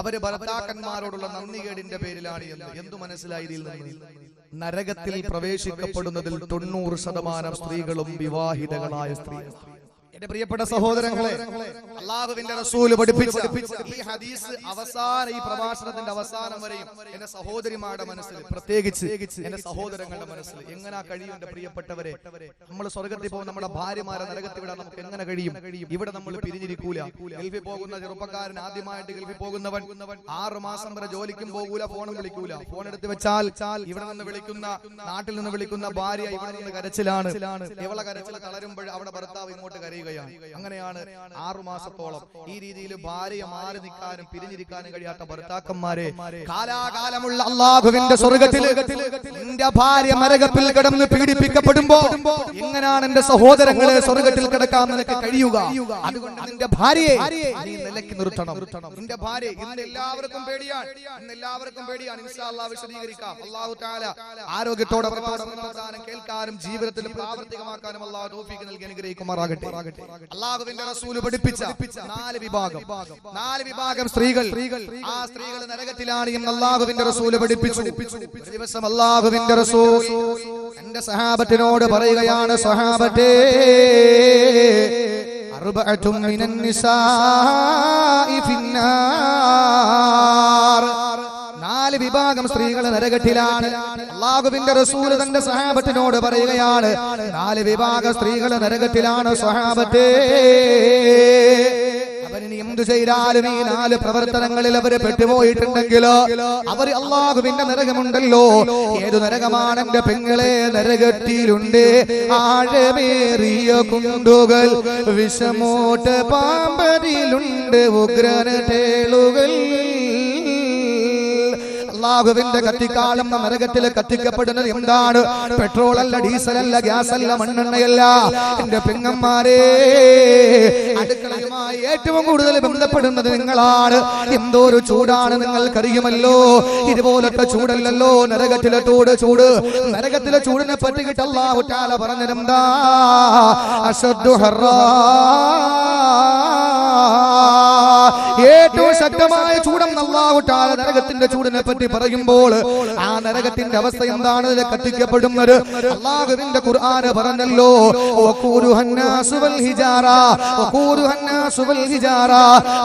അവര് ഭർത്താക്കന്മാരോടുള്ള നന്ദികേടിന്റെ പേരിലാണ് എന്ന്. എന്തു മനസ്സിലായി ഇതിൽ നിന്ന്? നരകത്തിൽ പ്രവേശിക്കപ്പെടുന്നതിൽ 90% സ്ത്രീകളും വിവാഹിതകളായ സ്ത്രീകൾ. എന്റെ പ്രിയപ്പെട്ട സഹോദരങ്ങളെ, അല്ലാഹുവിന്റെ റസൂൽ പഠിപ്പിച്ച ഈ ഹദീസ് അവസാന ഈ പ്രഭാഷണത്തിന്റെ അവസാനം വരെയും എന്റെ സഹോദരിമാരുടെ മനസ്സിൽ, പ്രത്യേകിച്ച് എന്റെ സഹോദരങ്ങളുടെ മനസ്സിൽ എങ്ങനെ കഴിയും? എന്റെ പ്രിയപ്പെട്ടവരെ, നമ്മൾ സ്വർഗത്തിൽ പോകുന്ന നമ്മുടെ ഭാര്യമാരെ നരകത്തിൽ വിടാൻ നമുക്ക് എങ്ങനെ കഴിയും? ഇവിടെ നമ്മൾ പിരിഞ്ഞിരിക്കൂല. ഗൾഫിൽ പോകുന്ന ചെറുപ്പക്കാരൻ, ആദ്യമായിട്ട് ഗൾഫിൽ പോകുന്നവൻ 6 മാസം വരെ ജോലിക്കും പോകൂല, ഫോണും വിളിക്കൂല. ഫോൺ എടുത്ത് വെച്ചാൽ ഇവിടെ നിന്ന് വിളിക്കുന്ന, നാട്ടിൽ നിന്ന് വിളിക്കുന്ന ഭാര്യ ഇവിടെ നിന്ന് കരച്ചിലാണ്. ഇവളെ കരച്ചിൽ തളരുമ്പോൾ അവിടെ ഭർത്താവ് ഇങ്ങോട്ട് കരയുക. അങ്ങനെയാണ് 6 മാസത്തോളം ഈ രീതിയിൽ ഭാര്യ മാറി നിൽക്കാനും പിരിഞ്ഞിരിക്കാനും കഴിയാത്ത ഭർത്താക്കന്മാരെ കാലാകാലമുള്ള അല്ലാഹുവിന്റെ സ്വർഗ്ഗത്തിൽ നിന്റെ ഭാര്യ നരകത്തിൽ കിടന്ന് പീഡിപ്പിക്കപ്പെടുമ്പോ എങ്ങനെയാണ് എന്റെ സഹോദരങ്ങളെ സ്വർഗ്ഗത്തിൽ കിടക്കാൻ നിനക്ക് കഴിയുക? അതുകൊണ്ട് നിന്റെ ഭാര്യയെ നീ നിലയ്ക്ക് നിർത്തണം. നിന്റെ ഭാര്യ ഇന്ന് എല്ലാവർക്കും പേടിയാണ്, ഇൻഷാ അല്ലാഹ് വിശദീകരിക്കാം. അല്ലാഹു തആല ആരോഗ്യത്തോടെ വർത്തമാനം കേൾക്കാനും ജീവിതത്തിൽ പ്രാവർത്തികമാക്കാനും അല്ലാഹു തൗഫീഖ് നൽകി അനുഗ്രഹിക്കുമാറാകട്ടെ. അല്ലാഹുവിന്റെ റസൂൽ പഠിപ്പിച്ച 4 വിഭാഗം സ്ത്രീകൾ, ആ സ്ത്രീകൾ നരകത്തിലാണ് എന്ന് അല്ലാഹുവിന്റെ റസൂൽ പഠിപ്പിച്ചു. ഒരു ദിവസം അല്ലാഹുവിന്റെ റസൂൽ എന്റെ സഹാബത്തിനോട് പറയുകയാണ്, സഹാബത്തേ, അർബഅതും മിനൻ നിസാഇ ഫിന്നാർ, 4 വിഭാഗം സ്ത്രീകൾ നരകത്തിലാണ്. അല്ലാഹുവിന്റെ റസൂൽ തന്റെ സഹാബത്തിനോട് പറയുകയാണ്, 4 വിഭാഗം സ്ത്രീകൾ നരകത്തിലാണ് സ്വഹാബത്തേ. അവരിനി എന്തു ചെയ്താലും ഈ 4 പ്രവർത്തനങ്ങളിൽ അവർ പെട്ടുപോയിട്ടുണ്ടെങ്കിൽ അവർ അല്ലാഹുവിന്റെ നരകമുണ്ടല്ലോ. ഏതു നരകമാണ് എന്റെ പെങ്ങളെ? നരകത്തിലുണ്ട് ആഴമേറിയ കുണ്ടുകൾ, വിഷമോട്ട പാമ്പതിലുണ്ട് ഉഗ്രന തേളുകൾ. അല്ലാഹുവിന്റെ കത്തിക്കാലം നരകത്തിൽ കത്തിക്കപ്പെടുന്നത് എന്താണ്? പെട്രോൾ അല്ല, ഡീസൽ അല്ല, ഗ്യാസ് അല്ല, മണ്ണെണ്ണയല്ല. എന്റെ പെങ്ങന്മാരെ, അടുക്കളയുമായി ഏറ്റവും കൂടുതൽ ബന്ധപ്പെടുന്നത് നിങ്ങളാണ്. എന്തോ ഒരു ചൂടാണ് നിങ്ങൾക്കറിയുമല്ലോ. ഇതുപോലത്തെ ചൂടല്ലല്ലോ നരകത്തിലെ ചൂട്. നരകത്തിലെ ചൂടിനെ പറ്റിയിട്ട് അല്ലാഹു തആല പറഞ്ഞതെന്താ? അശദ്ദു ഹർറാ, ഏറ്റവും ശക്തമായ ചൂടെന്ന് അല്ലാഹു തആല നരകത്തിന്റെ ചൂടിനെ പറ്റി പറയുമ്പോൾ ആ നരകത്തിന്റെ അവസ്ഥ എന്താണ്? കത്തിക്കപ്പെടുന്നത് അല്ലാഹുവിന്റെ ഖുർആൻ പറഞ്ഞല്ലോ,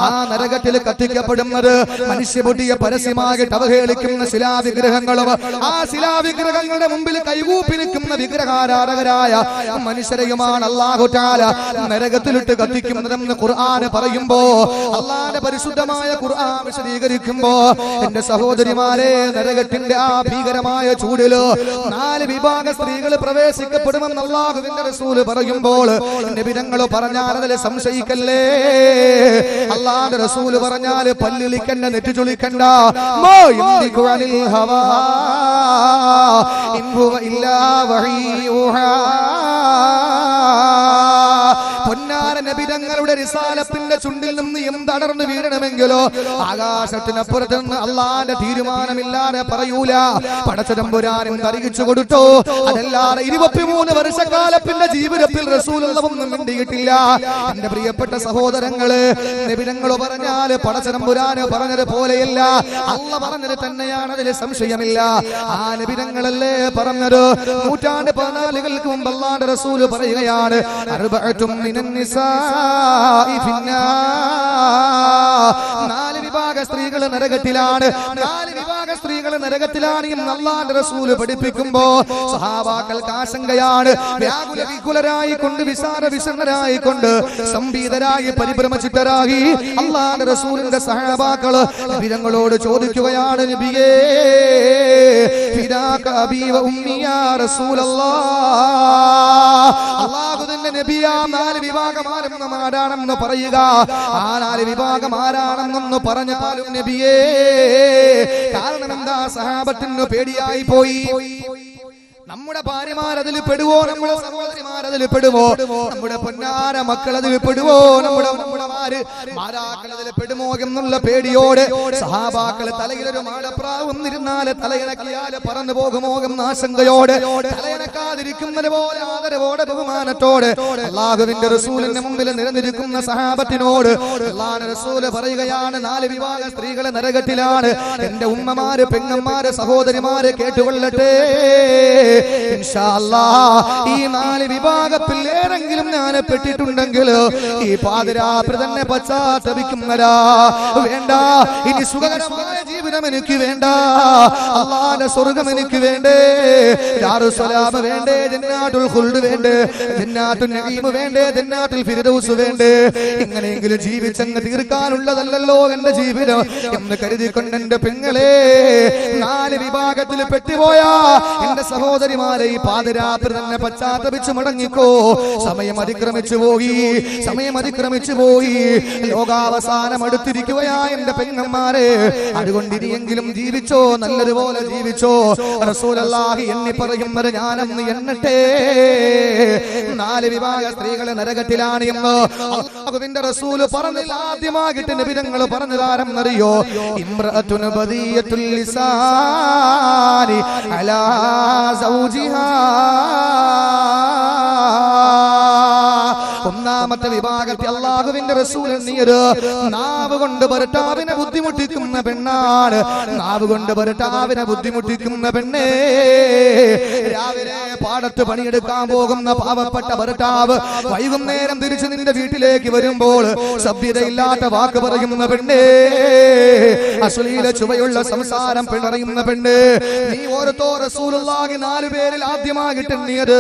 ആ നരകത്തിൽ കത്തിക്കപ്പെടുന്നത് മനുഷ്യബുദ്ധിയെ പരസ്യമായിട്ട് അവഹേളിക്കുന്ന ശിലാവിഗ്രഹങ്ങളും ആ ശിലാവിഗ്രഹങ്ങളുടെ മുമ്പിൽ കൈകൂപ്പി നിൽക്കുന്ന വിഗ്രഹാരാധകരായ മനുഷ്യരെയുമാണ് അല്ലാഹു തആല നരകത്തിലിട്ട് കത്തിക്കുന്നതെന്ന് ഖുർആൻ പറയുമ്പോ, അല്ലാഹുവിന്റെ പരിശുദ്ധമായ ഖുർആൻ വിശദീകരിക്കുമ്പോ, എന്റെ സഹോദരിമാരെ, നരകത്തിന്റെ ആ ഭീകരമായ ചൂടില് 4 വിഭാഗ സ്ത്രീകൾ പ്രവേശിക്കപ്പെടുമെന്ന് അല്ലാഹുവിന്റെ റസൂൽ പറയുമ്പോൾ നബി തങ്ങൾ പറഞ്ഞാൽ അതിൽ സംശയിക്കല്ലേ. അല്ലാഹുവിന്റെ റസൂൽ പറഞ്ഞാൽ പല്ലിളിക്കണ്ട, നെറ്റിച്ചുളിക്കണ്ട. പൊന്നാര നബി തങ്ങളുടെ റിസാലത്തിന്റെ ചുണ്ടിൽ നിന്ന് എന്തടർന്നു വീഴണമെങ്കിലോ ആകാശത്തിനപ്പുറത്ത് നിന്ന് അള്ളാന്റെ തീരുമാനമില്ലാതെ പറയൂല. പടച്ചതമ്പുരാനും അറിയിച്ചു കൊടുത്തു. അതല്ലാതെ 23 വർഷക്കാലത്തിന്റെ ജീവിതത്തിൽ റസൂലുള്ളാഹൊന്നും മിണ്ടിയിട്ടില്ല. എന്റെ പ്രിയപ്പെട്ട സഹോദരങ്ങള്, നബി തങ്ങൾ പറഞ്ഞാൽ പടച്ചതമ്പുരാന് പറഞ്ഞത് പോലെയല്ല, അള്ളാഹ് പറഞ്ഞത് തന്നെയാണ്, അതിൽ സംശയമില്ല. ആ നബി തങ്ങളല്ലേ പറഞ്ഞത്. 14 മുമ്പ് അള്ളാന്റെ റസൂൽ പറയുകയാണ്, അർബഅതും മിനൻ നിസാഇ ഫിന്നാർ, 4 വിഭാഗ സ്ത്രീകൾ നരകത്തിലാണ്. 4 വിഭാഗ സ്ത്രീകൾ നരകത്തിലാണ് എന്ന് അല്ലാഹുവിന്റെ റസൂൽ പഠിപ്പിക്കുമ്പോ സഹാബാക്കൾക്ക് ആശങ്കയാണ്. വ്യാകുലരായിക്കൊണ്ട്, വിഷണ്ണരായിക്കൊണ്ട്, സംഭീതരായി, പരിഭ്രമചിത്തരായി അല്ലാഹുവിന്റെ റസൂലിന്റെ സഹാബാക്കൾ നബി തങ്ങളോട് ചോദിക്കുകയാണ്, നബിയേ, ഫിദാക അബീ വ ഉമ്മി യാ റസൂലല്ലാഹ്, അല്ലാഹുവിന്റെ നബിയാ 4 വിഭാഗം ആരാണെന്ന് പറയുക. ആ 4 വിഭാഗം ആരാണെന്നൊന്ന് പറഞ്ഞാലും നബിയേ. കാരണം എന്താ? സഹാബത്തിന് പേടിയായി പോയി. നമ്മുടെ ഭാര്യമാർ അതിൽ പെടുവോ? നമ്മുടെ സഹോദരിമാർ അതിൽ പെടുവോ? നമ്മുടെ പൊന്നാര മക്കൾ അതിൽ പെടുവോ? നമ്മുടെ ഉമ്മമാര് മാതാക്കൾ അതിൽ പെടുമോ എന്നുള്ള പേടിയോടെ സഹാബാക്കൾ തലയിലൊരു മാടപ്രാവ് വന്നിരുന്നാല് തലയിണക്കിയാല് പറന്നു പോകുമോ എന്ന ആശങ്കയോടെ തലയിണക്കാതിരിക്കുന്നത് പോലെ ആദരവോടെ ബഹുമാനത്തോടെ അല്ലാഹുവിന്റെ റസൂലിന്റെ മുമ്പിൽ നിരന്നിരിക്കുന്ന സഹാബത്തിനോട് അല്ലാഹുവിന്റെ റസൂൽ പറയുകയാണ്, 4 വിഭാഗ സ്ത്രീകളെ നരകത്തിലാണ്. എന്റെ ഉമ്മമാര്, പെങ്ങന്മാര്, സഹോദരിമാര് കേട്ടുകൊള്ളട്ടെ. ഇൻഷാ അല്ലാഹ് ഈ 4 വിഭാഗത്തിൽ ഏതെങ്കിലും ഞാൻ പെട്ടിട്ടുണ്ടെങ്കിൽ ഈ പാതിരാത്രി തന്നെ പശ്ചാത്തപിക്കുന്നതാ. വേണ്ട, ഇനി സുഖകരമായ ജീവിതം എനിക്ക് വേണ്ട, അല്ലാഹുവിന്റെ സ്വർഗ്ഗം എനിക്ക് വേണ്ടേ, ദാറുസ്സലാം വേണ്ടേ, ജന്നാത്തുൽ ഖുൽദ് വേണ്ടേ, ജന്നാത്തുൻ നഈം വേണ്ടേ, ജന്നാത്തുൽ ഫിർദൗസ് വേണ്ടേ. ഇങ്ങനെയെങ്കിലും ജീവിച്ചങ്ങ് തീർക്കാനുള്ളതല്ലല്ലോ എന്റെ ജീവിതം എന്ന് കരുതിക്കൊണ്ട് എന്റെ പെങ്ങളെ 4 വിഭാഗത്തിൽ പെട്ടുപോയാ എന്റെ സഹോദരിമാരെ ഈ പാതിരാത്രി തന്നെ പശ്ചാത്തപിച്ച് മടങ്ങിക്കോ. സമയം അതിക്രമിച്ചു പോയി, ലോകാവസാനം അടുത്തിരിക്കുകയാ എന്റെ പെങ്ങന്മാരെ. അതുകൊണ്ട് ഇനിയെങ്കിലും ജീവിച്ചോ, നല്ലതുപോലെ ജീവിച്ചോ. റസൂലുള്ളാഹി എണ്ണി പറയുന്നത് ഞാനെന്ന് എണ്ണട്ടെ. 4 വിഭാഗ സ്ത്രീകളെ നരകത്തിലാണ് എന്ന് അല്ലാഹുവിന്റെ റസൂല് പറഞ്ഞില്ല. ആദ്യമായിട്ട് നബി തങ്ങൾ പറഞ്ഞതാരെന്നറിയോ? ഇംറഅത്തുൻ ബദിയത്തുൽ ലിസാനി അലാ സൗജിഹാ. ഒന്നാമത്തെ വിഭാഗത്തിൽ അല്ലാഹുവിന്റെ റസൂൽ നീര് നാവ് കൊണ്ട് ഭർത്താവിനെ ബുദ്ധിമുട്ടിക്കുന്ന പെണ്ണാണ്. നാവ് കൊണ്ട് ഭർത്താവിനെ ബുദ്ധിമുട്ടിക്കുന്ന പെണ്ണേ. രാവിലെ പാടത്ത് പണിയെടുക്കാൻ പോകുന്ന പാവപ്പെട്ട ഭർത്താവ് വൈകുന്നേരം തിരിച്ചു നിന്റെ വീട്ടിലേക്ക് വരുമ്പോൾ സഭ്യതയില്ലാത്ത വാക്ക് പറയുന്ന പെണ്ണേ, അശ്ലീല ചുവയുള്ള സംസാരം പറയുന്ന പെണ്ണ്. നീ ഓർത്തോ, റസൂലുള്ളാഹി 4 പേരിൽ ആദ്യമായിട്ട് എണ്ണിയത്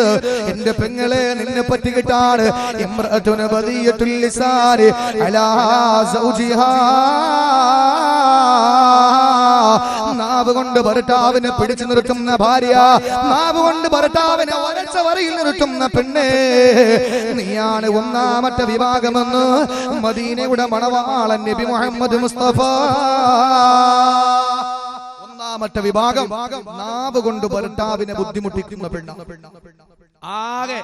എന്റെ പെങ്ങളെ നിന്നെ പറ്റിയിട്ടാണ്. ഇംറഅത്തുൻ ബദിയത്തുൽ ലിസാനി അലാ സൗജിഹാ. നാവ് കൊണ്ട് ഭർത്താവിനെ പിടിച്ചു നിർത്തുന്ന ഭാര്യ, നാവ് കൊണ്ട് ഭർത്താവിനെ വരച്ച വരയിൽ നിർത്തുന്ന പെണ്ണേ, നീയാണ് ഒന്നാമത്തെ വിഭാഗമെന്ന് മദീനയുടെ മണവാളൻ നബി മുഹമ്മദ് മുസ്തഫ. ഒന്നാമത്തെ വിഭാഗം നാവ് കൊണ്ട് ഭർത്താവിനെ ബുദ്ധിമുട്ടിക്കുന്ന പെണ്ണ. ആകെ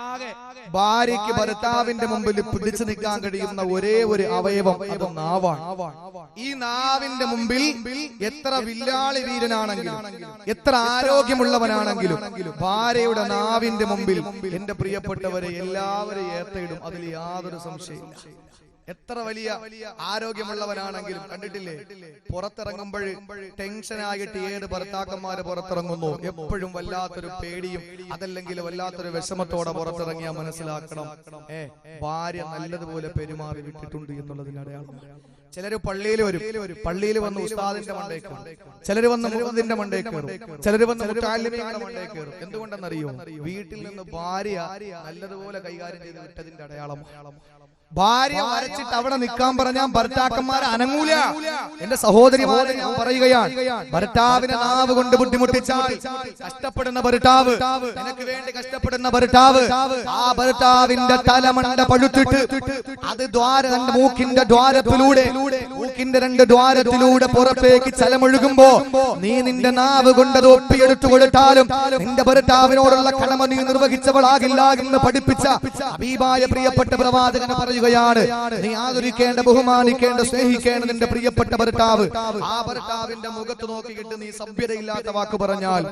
ഭാര്യയ്ക്ക് ഭർത്താവിന്റെ മുമ്പിൽ പിടിച്ചു നിൽക്കാൻ കഴിയുന്ന ഒരേ ഒരു അവയവം അത് നാവാണ്. ഈ നാവിന്റെ മുമ്പിൽ എത്ര വില്ലാളി വീരനാണെങ്കിലും എത്ര ആരോഗ്യമുള്ളവനാണെങ്കിലും ഭാര്യയുടെ നാവിന്റെ മുമ്പിൽ എന്റെ പ്രിയപ്പെട്ടവരെ എല്ലാവരും ഏത്തയിടും, അതിൽ യാതൊരു സംശയമില്ല. എത്ര വലിയ ആരോഗ്യമുള്ളവനാണെങ്കിലും കണ്ടിട്ടില്ലേ, പുറത്തിറങ്ങുമ്പോൾ ടെൻഷനായിട്ട് ഏത് ഭർത്താക്കന്മാര് പുറത്തിറങ്ങുന്നു എപ്പോഴും വല്ലാത്തൊരു പേടിയും അതല്ലെങ്കിൽ വല്ലാത്തൊരു വിഷമത്തോടെ പുറത്തിറങ്ങിയാൽ മനസ്സിലാക്കണം, ഭാര്യ നല്ലതുപോലെ പെരുമാറി വിട്ടിട്ടുണ്ട് എന്നുള്ളതിന് അടയാളം. ചിലര് പള്ളിയിൽ വരും, പള്ളിയിൽ വന്ന് ഉസ്താദിന്റെ മണ്ടേ കയറും, ചിലര് വന്ന് മുഖത്തിന്റെ മണ്ടേ കയറും, ചിലര് വന്ന് മുത്താലിമിയുടെ മണ്ടേ കയറും. എന്തുകൊണ്ടെന്നറിയോ? വീട്ടിൽ നിന്ന് ഭാര്യ നല്ലതുപോലെ കൈകാര്യം ചെയ്ത് വിട്ടതിന്റെ അടയാളം. ഭാര്യ വരച്ചിട്ട് അവിടെ നിൽക്കാൻ പറഞ്ഞാൽ ഭർത്താക്കന്മാരെ അനങ്ങൂല. എന്റെ സഹോദരിമാരെ ഞാൻ പറയുകയാണ്, ഭർത്താവിനെ നാവ് കൊണ്ട് ബുദ്ധിമുട്ടിച്ചാൽ കഷ്ടപ്പെടുന്ന ഭർത്താവ്, നിനക്ക് വേണ്ടി കഷ്ടപ്പെടുന്ന ഭർത്താവ്, ആ ഭർത്താവിന്റെ തലമണ്ട പഴുത്തിട്ട് അത് തന്റെ മൂക്കിന്റെ ദ്വാരത്തിലൂടെ, മൂക്കിന്റെ 2 ദ്വാരത്തിലൂടെ പുറത്തേക്ക് ചലമൊഴുകുമ്പോ നീ നിന്റെ നാവ് കൊണ്ട് അത് ഒപ്പിയെടുത്തു കൊടുത്താലും നിന്റെ ഭർത്താവിനോടുള്ള കടമ നീ നിർവഹിച്ചവളാകില്ല എന്ന് പഠിപ്പിച്ച ഹബീബായ പ്രിയപ്പെട്ട പ്രവാചകൻ പറയുകയാണ്, നീ ആദരിക്കേണ്ട, ബഹുമാനിക്കേണ്ട, സ്നേഹിക്കേണ്ട നിന്റെ പ്രിയപ്പെട്ട ഭർത്താവ്. ആ ഭർത്താവിന്റെ മുഖത്ത് നോക്കിയിട്ട് നീ സഭ്യതയില്ലാത്ത വാക്ക് പറഞ്ഞാൽ,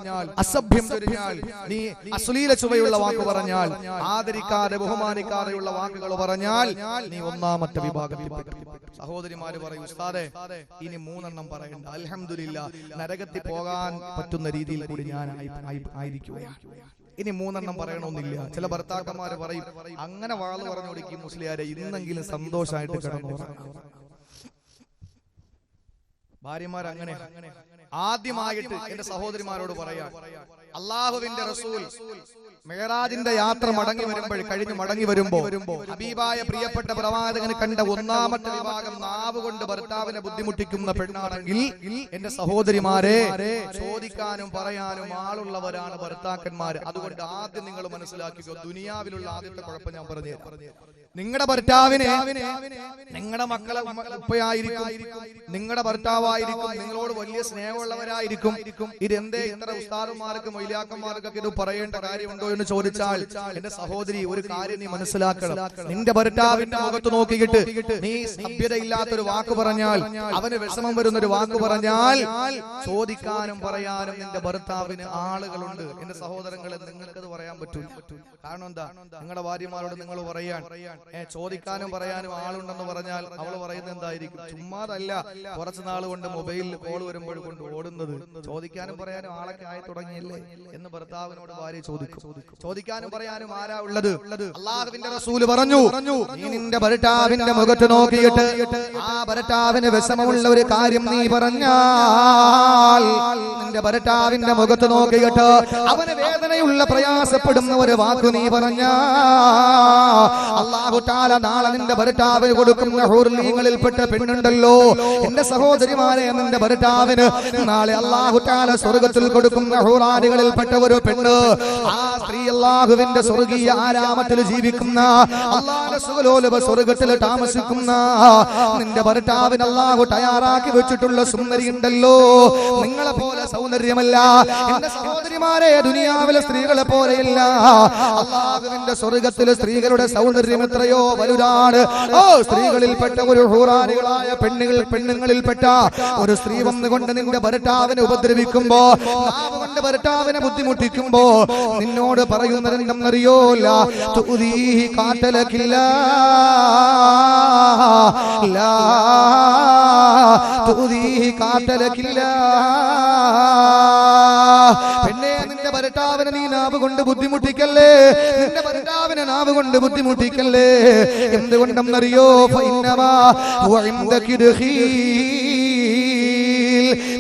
അസഭ്യം ചൊരിഞ്ഞാൽ, നീ അശ്ലീല ചുവയുള്ള വാക്ക് പറഞ്ഞാൽ, ആദരിക്കാതെ ബഹുമാനിക്കാതെയുള്ള വാക്കുകൾ പറഞ്ഞാൽ നീ ഒന്നാമത്തെ വിഭാഗത്തിൽപ്പെട്ടു. സഹോദരിമാര് പറയും, ഉസ്താദേ ഇനി 3 എണ്ണം പറയണ്ട, അൽഹംദുലില്ലാഹ് നരകത്തിൽ പോകാൻ പറ്റുന്ന രീതിയിൽ കൂടി ഞാൻ ആയിരിക്കുകയാണ്, ഇനി 3 എണ്ണം പറയണമെന്നില്ല. ചില ഭർത്താക്കന്മാര് പറയും, അങ്ങനെ വാള് പറഞ്ഞു കൊടുക്കും മുസ്ലിയാരെ, ഇന്നെങ്കിലും സന്തോഷമായിട്ട് കിടന്നു. ഭാര്യമാർ അങ്ങനെ. ആദ്യമായിട്ട് എന്റെ സഹോദരിമാരോട് പറയാം, അല്ലാഹുവിന്റെ റസൂൽ മെഹറാജിന്റെ യാത്ര കഴിഞ്ഞു മടങ്ങി വരുമ്പോ ഹബീബായ പ്രിയപ്പെട്ട പ്രവാചകന് കണ്ട ഒന്നാമത്തെ വിഭാഗം നാവ് കൊണ്ട് ഭർത്താവിനെ ബുദ്ധിമുട്ടിക്കുന്ന പെണ്ണാണെങ്കിൽ എന്റെ സഹോദരിമാരെ, ചോദിക്കാനും പറയാനും ആളുള്ളവരാണ് ഭർത്താക്കന്മാര്. അതുകൊണ്ട് ആദ്യം നിങ്ങൾ മനസ്സിലാക്കുക, ദുനിയാവിലുള്ള ആദ്യത്തെ കുഴപ്പം ഞാൻ പറഞ്ഞു. നിങ്ങളുടെ ഭർത്താവിനെ നിങ്ങളുടെ മക്കളെ ഉപ്പയായിരിക്കും, നിങ്ങളുടെ ഭർത്താവായ ഭർത്താവായിരിക്കും, നിങ്ങളോട് വലിയ സ്നേഹമുള്ളവരായിരിക്കും. ഇതെന്തേ ഇത്ര ഉസ്താദുമാർക്കും മൊയ്ലാക്കന്മാർക്കൊക്കെ ഇത് പറയേണ്ട കാര്യമുണ്ടോ എന്ന് ചോദിച്ചാൽ, എന്റെ സഹോദരി, ഒരു കാര്യം നീ മനസ്സിലാക്കണം. നിന്റെ ഭർത്താവിന്റെ മുഖത്ത് നോക്കിയിട്ട് നീ സഭ്യതയില്ലാത്തൊരു വാക്ക് പറഞ്ഞാൽ, അവന് വിഷമം വരുന്നൊരു വാക്ക് പറഞ്ഞാൽ, ചോദിക്കാനും പറയാനും നിന്റെ ഭർത്താവിന് ആളുകളുണ്ട്. എന്റെ സഹോദരങ്ങളെ, നിങ്ങൾക്കത് പറയാൻ പറ്റൂല. കാരണം എന്താ? നിങ്ങളുടെ ഭാര്യമാരോട് നിങ്ങൾ പറയാൻ ചോദിക്കാനും പറയാനും ആളുണ്ടെന്ന് പറഞ്ഞാൽ അവൾ പറയുന്നത് എന്തായിരിക്കും? ചുമ്മാതല്ല, കുറച്ചു നാൾ കൊണ്ട് മൊബൈലിൽ കോൾ വരുമ്പോൾ കൊണ്ട് ഓടുന്നത്. ചോദിക്കാനും പറയാനും ആളൊക്കെ ആയി തുടങ്ങിയില്ലേ എന്ന് ഭർത്താവിനോട് ഭാര്യ ചോദിക്കും. ചോദിക്കാനും പറയാനും ആരാ ഉള്ളത്? അല്ലാഹുവിന്റെ റസൂല് പറഞ്ഞു, നീ നിന്റെ ഭർത്താവിന്റെ മുഖത്ത് നോക്കിയിട്ട് ആ ഭർത്താവിന് വിഷമമുള്ള ഒരു കാര്യം നീ പറഞ്ഞാൽ, നിന്റെ ഭർത്താവിന്റെ മുഖത്ത് നോക്കിയിട്ട് അവന് വേദനയുള്ള പ്രയാസപ്പെടുന്ന ഒരു വാക്ക് നീ പറഞ്ഞാ, അല്ലാഹു തആല നാളെ നിന്റെ ഭർത്താവിന് കൊടുക്കുന്ന ഹൂർലീങ്ങളിൽപ്പെട്ട പെണ്ണുണ്ടല്ലോ എന്റെ സഹോദരിമാരെ, നിന്റെ ഭർത്താവിന് നാളെ അല്ലാഹു തആല സ്വർഗ്ഗത്തിൽ കൊടുക്കുന്ന ഹൂറാനികളിൽപ്പെട്ട ഒരു പെണ്ണ്, ആ സ്ത്രീ അല്ലാഹുവിന്റെ സ്വർഗീയ ആരാമത്തിൽ ജീവിക്കുന്ന, അല്ലാഹുവിന്റെ സുഖലോലുപ സ്വർഗ്ഗത്തിൽ താമസിക്കുന്ന നിന്റെ ഭർത്താവിന് അല്ലാഹു തയ്യാറാക്കി വെച്ചിട്ടുള്ള സുന്ദരി ഉണ്ടല്ലോ, നിങ്ങളെ പോലെ സൗന്ദര്യമല്ല എന്റെ സഹോദരിമാരെ, ദുനിയാവിലെ സ്ത്രീകളെ പോലെയല്ല. അല്ലാഹുവിന്റെ സ്വർഗ്ഗത്തിലെ സ്ത്രീകളുടെ സൗന്ദര്യം എത്രയോ വലുതാണ്. ഓ, സ്ത്രീകളിൽപ്പെട്ട ഒരു ഹൂറാനികളായ പെണ്ണുങ്ങളിൽപ്പെട്ട ഒരു സ്ത്രീ വന്നുകൊണ്ട് നിന്റെ ഭർത്താവിനെ ഉപദ്രവിക്കുമ്പോ, നാവുകൊണ്ട് ഭർത്താവിനെ ബുദ്ധിമുട്ടിക്കുമ്പോ നിന്നോട് പറയുന്നത് എന്തെന്നറിയോല, തുദീഹി കാതലകില്ല, ലാ തുദീഹി കാതലകില്ല. പെണ്ണേ, നിന്റെ ഭർത്താവിനെ നീ നാവ് കൊണ്ട് ബുദ്ധിമുട്ടിക്കല്ലേ, നിന്റെ ഭർത്താവിനെ നാവ് കൊണ്ട് ബുദ്ധിമുട്ടിക്കല്ലേ. എന്തുകൊണ്ടെന്നറിയോ? ഫഇന്നമാ ഹുവ ഇൻദകി ദഖീൽ.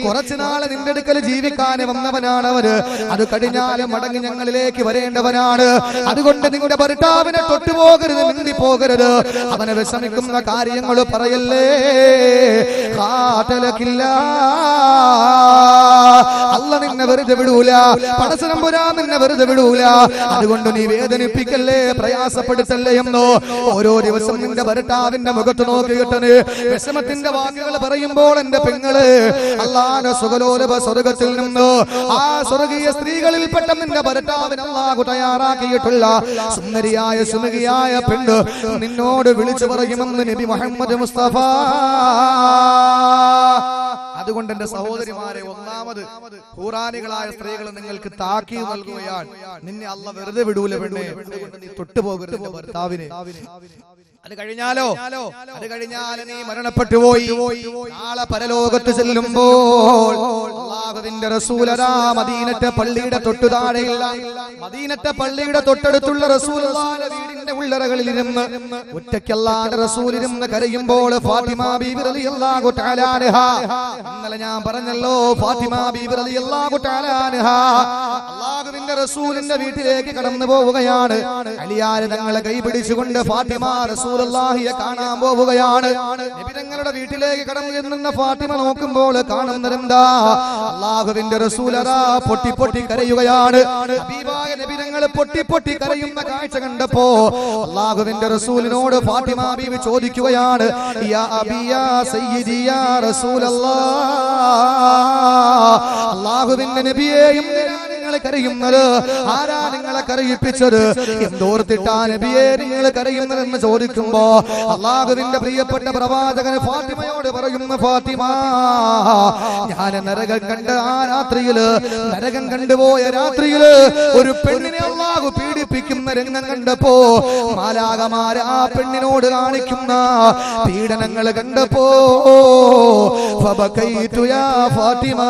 കുറച്ചു നാള് നിന്റെ അടുക്കൽ ജീവിക്കാൻ വന്നവനാണ് അവര്, അത് കഴിഞ്ഞാൽ മടങ്ങി ഞങ്ങളിലേക്ക് വരേണ്ടവനാണ്. അതുകൊണ്ട് നിങ്ങളുടെ ഭർത്താവിനെ തൊട്ടുപോകരുത്, മിണ്ടി പോകരുത്, അവനെ വിഷമിക്കുന്ന കാര്യങ്ങൾ പറയല്ലേ. കാതലകില്ല, അല്ല നിന്നെ വെറുതെ വിടൂല, പടച്ചതമ്പുരാൻ നിന്നെ വെറുതെ വിടൂല. അതുകൊണ്ട് നീ വേദനിപ്പിക്കല്ലേ, പ്രയാസപ്പെടുത്തല്ലേ എന്നോ. ഓരോ ദിവസം നിന്റെ ഭർത്താവിന്റെ മുഖത്ത് നോക്കിയിട്ട് വിഷമത്തിന്റെ വാക്കുകൾ പറയുമ്പോൾ, എന്റെ പെങ്ങള്, അല്ലാഹുവിന്റെ സുഖലോലുപ സ്വർഗ്ഗത്തിൽ നിന്ന് ആ സ്വർഗീയ സ്ത്രീകളിൽപ്പെട്ട നിന്റെ ഭർത്താവിന് അല്ലാഹു തയ്യാറാക്കിയിട്ടുള്ള സുന്ദരിയായ സുമുഖിയായ പെണ്ണ് നിന്നോട് വിളിച്ചു പറയുമെന്ന് നബി മുഹമ്മദ് മുസ്തഫ. അതുകൊണ്ട് എന്റെ സഹോദരിമാരെ, ഒന്നാമത് ഹൂറാനികളായ സ്ത്രീകൾ നിങ്ങൾക്ക് താക്കീത് നൽകുകയാണ്. നിന്നെ അല്ലാഹു വെറുതെ വിടൂല പെണ്ണേ, അതുകൊണ്ട് നീ തൊട്ടുപോകരുത് നിന്റെ ഭർത്താവിനെ. അത് കഴിഞ്ഞാൽ നീ മരണപ്പെട്ടു പോയി, നാളെ പരലോകത്ത് ചെല്ലുമ്പോൾ അല്ലാഹുവിന്റെ റസൂലരാ മദീനത്തെ പള്ളിയുടെ തൊട്ടു താഴെയുള്ള, മദീനത്തെ പള്ളിയുടെ തൊട്ടടുത്തുള്ള റസൂലുള്ളാഹിന്റെ വീടിന്റെ ഉള്ളറകളിൽ ഇരുന്ന് ഒറ്റയ്ക്ക് അല്ലാഹുവിന്റെ റസൂൽ ഇരുന്ന് കരയുമ്പോൾ, ഫാത്തിമ ബീബി റളിയല്ലാഹു തആല അൻഹ, ഇന്നലെ ഞാൻ പറഞ്ഞല്ലോ, ഫാത്തിമ ബീബി റളിയല്ലാഹു തആല അൻഹ അല്ലാഹുവിന്റെ റസൂലിന്റെ വീട്ടിലേക്ക് കടന്നു പോവുകയാണ്. അലിയാർ തങ്ങളെ കൈപിടിച്ചുകൊണ്ട് ഫാത്തിമ റസൂലുള്ളാഹിയെ കാണാൻ പോവുകയാണ്. നബി തങ്ങളുടെ വീട്ടിലേക്ക് കടന്നു ചെന്ന ഫാത്തിമ നോക്കുമ്പോൾ കാണുന്നതെന്താ? അല്ലാഹുവിന്റെ റസൂലരാ പൊട്ടി പൊട്ടി കരയുകയാണ്. ഹബീബായ നബി തങ്ങൾ പൊട്ടി പൊട്ടി കരയുന്ന കാഴ്ച കണ്ടപ്പോ അല്ലാഹുവിന്റെ റസൂലിനോട് ഫാത്തിമ ബീവി ചോദിക്കുകയാണ്, യാ അബി യാ സയ്യിദി യാ റസൂലല്ലാഹ്, അല്ലാഹുവിന്റെ നബിയേയും കരയുന്നത് ആരാ? നിങ്ങളെ കരയിപ്പിച്ചത്? എന്തോർത്തിട്ടാ നബിയെ നിങ്ങൾ കരയുന്നതെന്ന് ചോദിക്കുമ്പോ അല്ലാഹുവിന്റെ പ്രിയപ്പെട്ട പ്രവാചകൻ ഫാത്തിമയോട് പറയുന്നു, ഫാത്തിമ, ഞാൻ നരകം കണ്ട ആ രാത്രിയില്, നരകം കണ്ടുപോയ രാത്രിയില് ഒരു പെണ്ണിനെ അല്ലാഹു പീഡിപ്പിക്കുന്ന രംഗം കണ്ടപ്പോ, മാലാഖമാര് ആ പെണ്ണിനോട് കാണിക്കുന്ന പീഡനങ്ങൾ കണ്ടപ്പോ, ഫബകൈതു യാ ഫാത്തിമ,